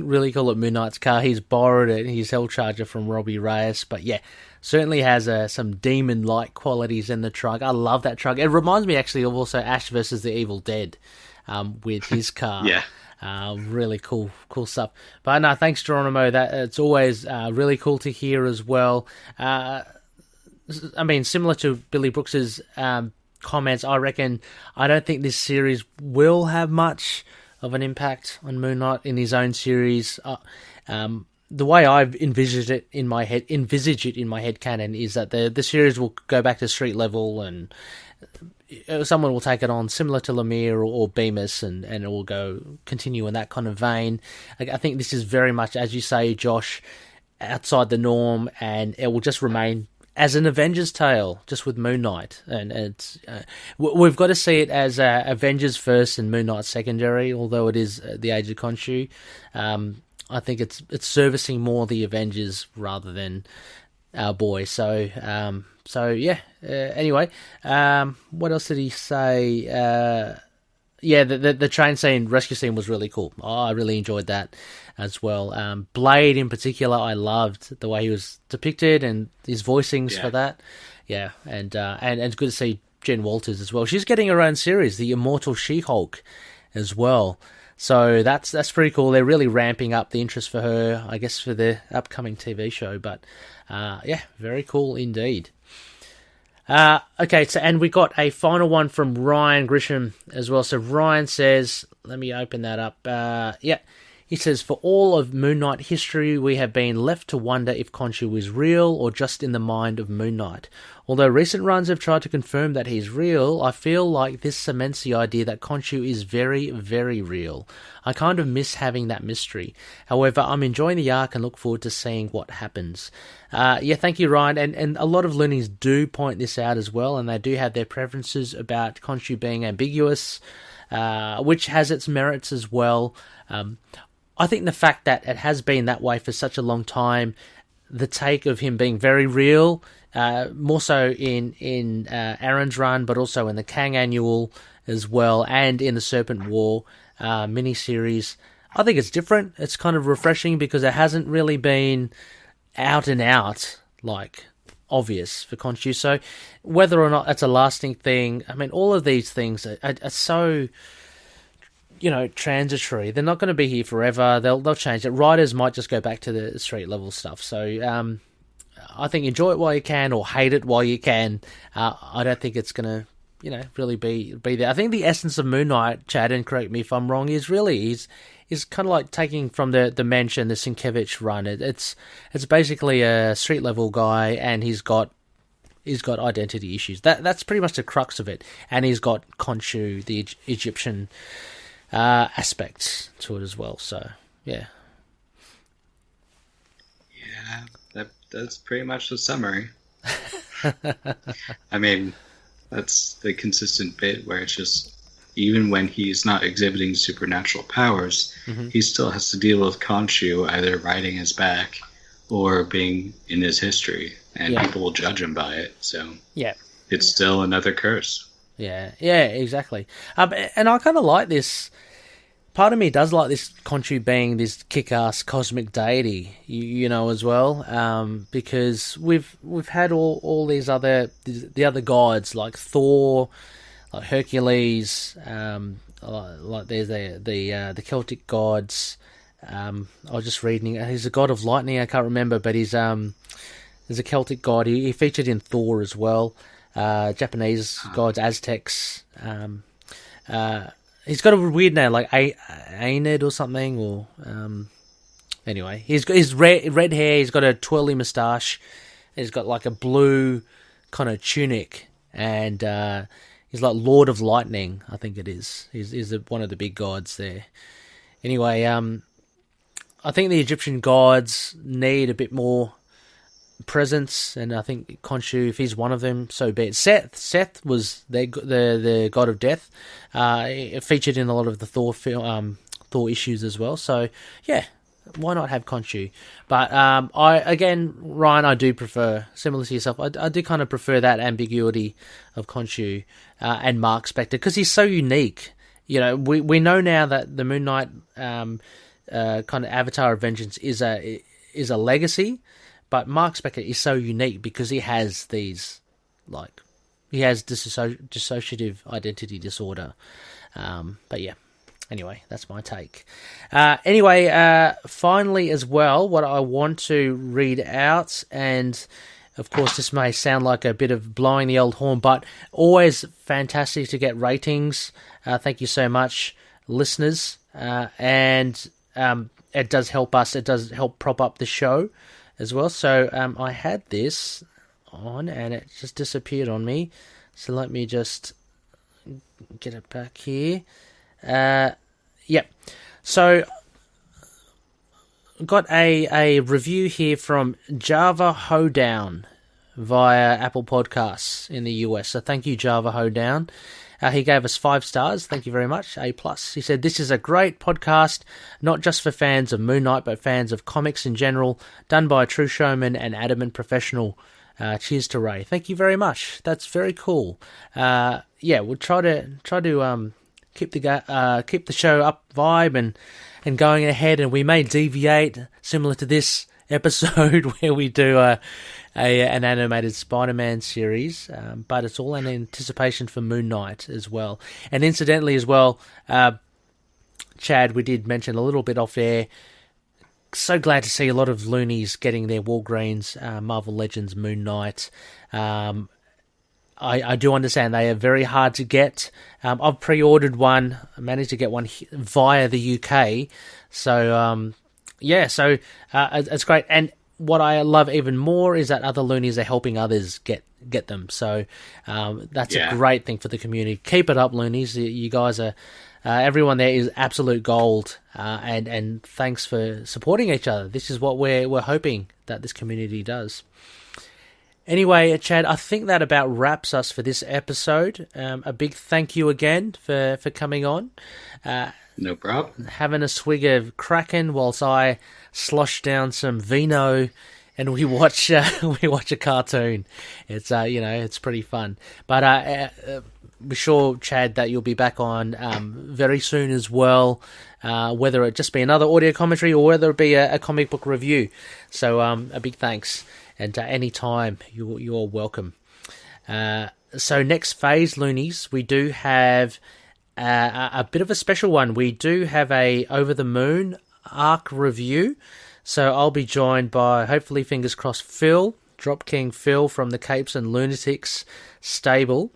really call it Moon Knight's car. He's borrowed it, his Hellcharger from Robbie Reyes. But yeah, certainly has some demon-like qualities in the trunk. I love that trunk. It reminds me actually of also Ash versus the Evil Dead with his car.
Yeah.
Really cool stuff. But no, thanks, Geronimo. That it's always really cool to hear as well. I mean, similar to Billy Brooks's comments, I don't think this series will have much of an impact on Moon Knight in his own series. The way I've envisaged it in my head canon is that the series will go back to street level and someone will take it on similar to Lemire or Bemis and it will continue in that kind of vein. I think this is very much, as you say, Josh, outside the norm, and it will just remain as an Avengers tale, just with Moon Knight. And it's we've got to see it as Avengers first and Moon Knight secondary, although it is the Age of Khonshu. I think it's servicing more the Avengers rather than our boy. So yeah. Anyway, what else did he say? Yeah, the train scene, rescue scene was really cool. I really enjoyed that as well. Blade in particular, I loved the way he was depicted and his voicings for that. Yeah, and it's good to see Jen Walters as well. She's getting her own series, the Immortal She-Hulk, as well. So that's pretty cool. They're really ramping up the interest for her, I guess, for the upcoming TV show. But yeah, very cool indeed. Okay, so and we got a final one from Ryan Grisham as well. So Ryan says, let me open that up. Yeah, he says, for all of Moon Knight history, we have been left to wonder if Khonshu is real or just in the mind of Moon Knight. Although recent runs have tried to confirm that he's real, I feel like this cements the idea that Khonshu is very, very real. I kind of miss having that mystery. However, I'm enjoying the arc and look forward to seeing what happens. Yeah, thank you, Ryan. And a lot of learnings do point this out as well, and they do have their preferences about Khonshu being ambiguous, which has its merits as well. I think the fact that it has been that way for such a long time, the take of him being very real, more so in Aaron's run, but also in the Kang Annual as well, and in the Serpent War miniseries, I think it's different. It's kind of refreshing because it hasn't really been out and out, like, obvious for Khonshu. So whether or not that's a lasting thing, I mean, all of these things are so, transitory. They're not going to be here forever. They'll change it. Writers might just go back to the street level stuff. So I think enjoy it while you can, or hate it while you can. I don't think it's going to, really be there. I think the essence of Moon Knight, Chad, and correct me if I'm wrong, is kind of like taking from the Mensch and the Sienkiewicz run. It's basically a street level guy, and he's got identity issues. That's pretty much the crux of it. And he's got Khonshu, the Egyptian aspects to it as well. So yeah,
that's pretty much the summary. I mean, that's the consistent bit where it's just, even when he's not exhibiting supernatural powers, he still has to deal with Khonshu either riding his back or being in his history, and people will judge him by it. So it's still another curse. Yeah,
exactly. And I kind of like this. Part of me does like this Khonshu being this kick-ass cosmic deity, as well, because we've had all these other gods like Thor, like Hercules, like there's the Celtic gods. I was just reading. He's a god of lightning. I can't remember, but he's a Celtic god. He featured in Thor as well. Japanese gods, Aztecs. He's got a weird name, like Aenid or something, or anyway. He's got his red hair. He's got a twirly moustache. He's got like a blue kind of tunic, and he's like Lord of Lightning, I think it is. He's one of the big gods there. Anyway, I think the Egyptian gods need a bit more presence, and I think Khonshu, if he's one of them, so be it. Seth was the god of death, featured in a lot of the Thor issues as well. So yeah, why not have Khonshu? But Ryan, I do prefer, similar to yourself, I do kind of prefer that ambiguity of Khonshu and Mark Spector, because he's so unique. You know, we know now that the Moon Knight kind of avatar of vengeance is a legacy, but Mark Spector is so unique because he has these, like, he has dissociative identity disorder. But yeah, anyway, that's my take. Finally as well, what I want to read out, and of course this may sound like a bit of blowing the old horn, but always fantastic to get ratings. Thank you so much, listeners. And it does help us. It does help prop up the show as well. So I had this on and it just disappeared on me. So let me just get it back here. Yep. So got a review here from Java Hoedown via Apple Podcasts in the US. So thank you, Java Hoedown. He gave us 5 stars. Thank you very much. A+. He said, "This is a great podcast, not just for fans of Moon Knight, but fans of comics in general, done by a true showman and adamant professional. Cheers to Ray." Thank you very much. That's very cool. We'll try to keep the show up vibe and going ahead, and we may deviate similar to this episode where we do an animated Spider-Man series, but it's all in anticipation for Moon Knight as well. And incidentally as well, Chad, we did mention a little bit off air, so glad to see a lot of loonies getting their Walgreens Marvel Legends Moon Knight. I do understand they are very hard to get. I've pre-ordered one. I managed to get one via the UK. So, it's great. And what I love even more is that other loonies are helping others get them. So that's a great thing for the community. Keep it up, loonies. You guys are... everyone there is absolute gold, and thanks for supporting each other. This is what we're hoping that this community does. Anyway, Chad, I think that about wraps us for this episode. A big thank you again for coming on.
No problem.
Having a swig of Kraken whilst I slosh down some vino and we watch a cartoon. It's it's pretty fun. But we're sure, Chad, that you'll be back on very soon as well, whether it just be another audio commentary or whether it be a comic book review. So a big thanks, and any time you're welcome. So next phase, loonies, we do have a bit of a special one. We do have a Over the Moon arc review. So I'll be joined by, hopefully, fingers crossed, Phil, Drop King Phil from the Capes and Lunatics stable.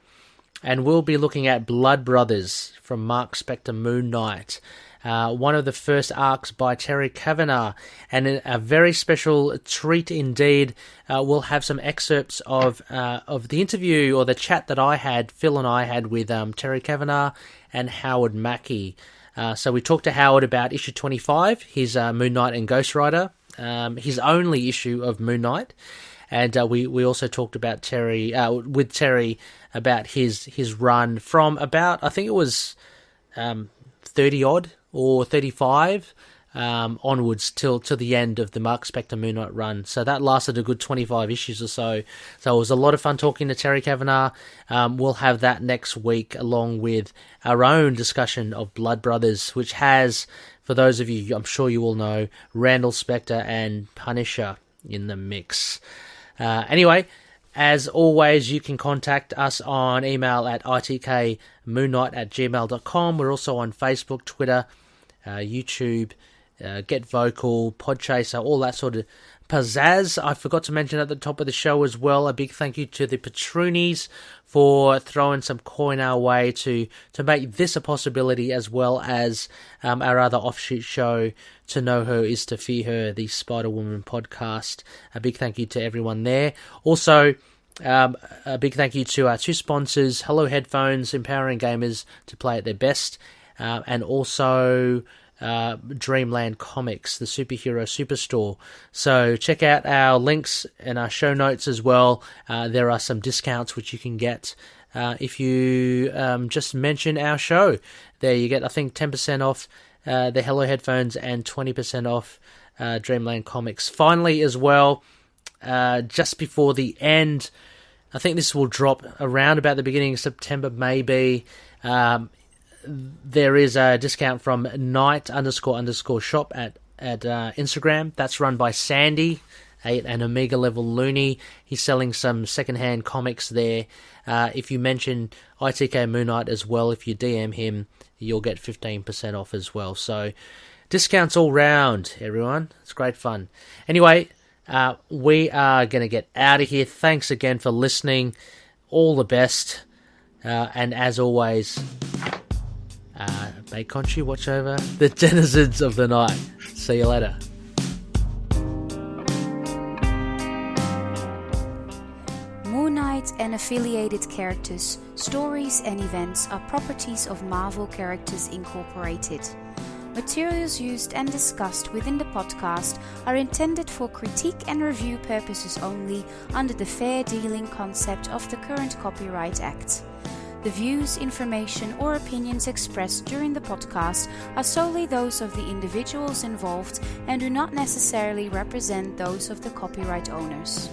And we'll be looking at Blood Brothers from Mark Spector Moon Knight. One of the first arcs by Terry Kavanagh. And a very special treat indeed. We'll have some excerpts of the interview or the chat that Phil and I had with Terry Kavanagh and Howard Mackey. So we talked to Howard about issue 25, his Moon Knight and Ghost Rider, his only issue of Moon Knight. And we also talked about Terry about his run from about, I think it was 30 odd or 35 onwards till the end of the Mark Spector Moon Knight run. So that lasted a good 25 issues or so. So it was a lot of fun talking to Terry Kavanagh. We'll have that next week along with our own discussion of Blood Brothers, which has, for those of you, I'm sure you all know, Randall Spector and Punisher in the mix. Anyway, as always, you can contact us on email at itkmoonnight@gmail.com. We're also on Facebook, Twitter, YouTube, Get Vocal, Podchaser, all that sort of pizzazz. I forgot to mention at the top of the show as well, a big thank you to the Patroonies for throwing some coin our way to make this a possibility, as well as our other offshoot show, To Know Her Is to Fear Her, the Spider-Woman podcast. A big thank you to everyone there. Also, a big thank you to our 2 sponsors, Hello Headphones, empowering gamers to play at their best, and also Dreamland Comics, the superhero superstore. So check out our links in our show notes as well. There are some discounts which you can get if you just mention our show. There you get, I think, 10% off the Hello Headphones and 20% off Dreamland Comics. Finally as well, just before the end I think this will drop around about the beginning of September, maybe. There is a discount from Knight__shop at Instagram. That's run by Sandy, an Omega level loony. He's selling some secondhand comics there. If you mention ITK Moon Knight as well, if you DM him, you'll get 15% off as well. So discounts all round, everyone. It's great fun. Anyway, we are going to get out of here. Thanks again for listening. All the best. And as always, may Khonshu watch over the denizens of the night. See you later.
Moon Knight and affiliated characters, stories and events are properties of Marvel Characters Incorporated. Materials used and discussed within the podcast are intended for critique and review purposes only under the fair dealing concept of the current Copyright Act. The views, information or opinions expressed during the podcast are solely those of the individuals involved and do not necessarily represent those of the copyright owners.